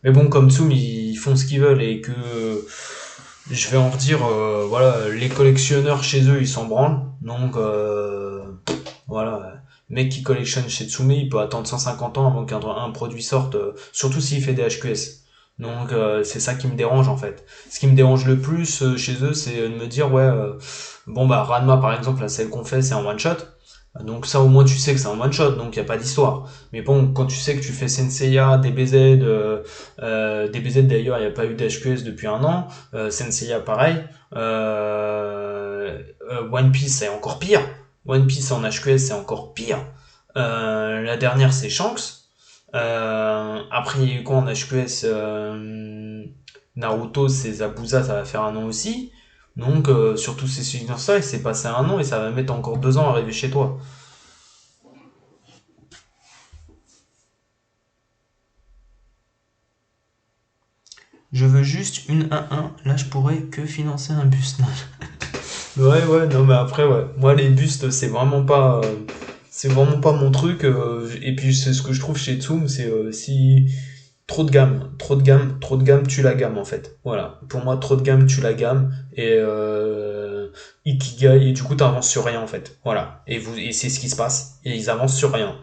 mais bon, comme Tsum, ils font ce qu'ils veulent et que je vais en redire, voilà, les collectionneurs chez eux, ils s'en branlent. Donc, voilà, le mec qui collectionne chez Tsume, il peut attendre 150 ans avant qu'un produit sorte, surtout s'il fait des HQS. Donc, c'est ça qui me dérange en fait. Ce qui me dérange le plus chez eux, c'est de me dire, ouais, bon, bah, Ranma par exemple, là, celle qu'on fait, c'est un one shot. Donc ça au moins tu sais que c'est un one shot, donc il n'y a pas d'histoire. Mais bon, quand tu sais que tu fais Senseiya, DBZ, DBZ d'ailleurs il n'y a pas eu d'HQS depuis un an, Senseiya pareil, One Piece c'est encore pire, One Piece en HQS c'est encore pire, la dernière c'est Shanks, après il y a eu quoi en HQS, Naruto c'est Zabuza, ça va faire un an aussi, donc surtout ces souvenirs-là, il s'est passé un an et ça va mettre encore 2 ans à arriver chez toi. veux juste une 1-1, là je pourrais que financer un buste. Ouais, non, mais après, ouais. Moi, les bustes, c'est vraiment pas mon truc. Et puis, c'est ce que je trouve chez Tsum, c'est si trop de gamme, trop de gamme, trop de gamme tue la gamme en fait. Voilà. Pour moi, trop de gamme tue la gamme et Ikigai et du coup, t'avances sur rien en fait. Voilà. Et c'est ce qui se passe. Et ils avancent sur rien.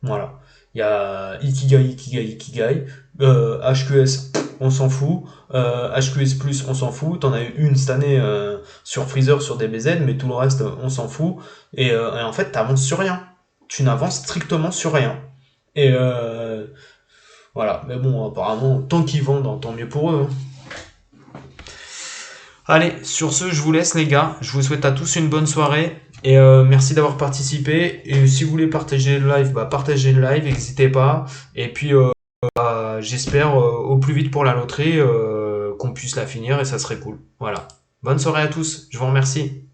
Voilà. Il y a Ikigai. HQS, on s'en fout. HQS Plus, on s'en fout. T'en as eu une cette année sur Freezer, sur DBZ, mais tout le reste, on s'en fout. Et en fait, t'avances sur rien. Tu n'avances strictement sur rien. Et voilà. Mais bon, apparemment, tant qu'ils vendent, tant mieux pour eux, hein. Allez, sur ce, je vous laisse les gars. Je vous souhaite à tous une bonne soirée. Et merci d'avoir participé. Et si vous voulez partager le live, bah partagez le live, n'hésitez pas. Et puis j'espère au plus vite pour la loterie qu'on puisse la finir et ça serait cool. Voilà. Bonne soirée à tous. Je vous remercie.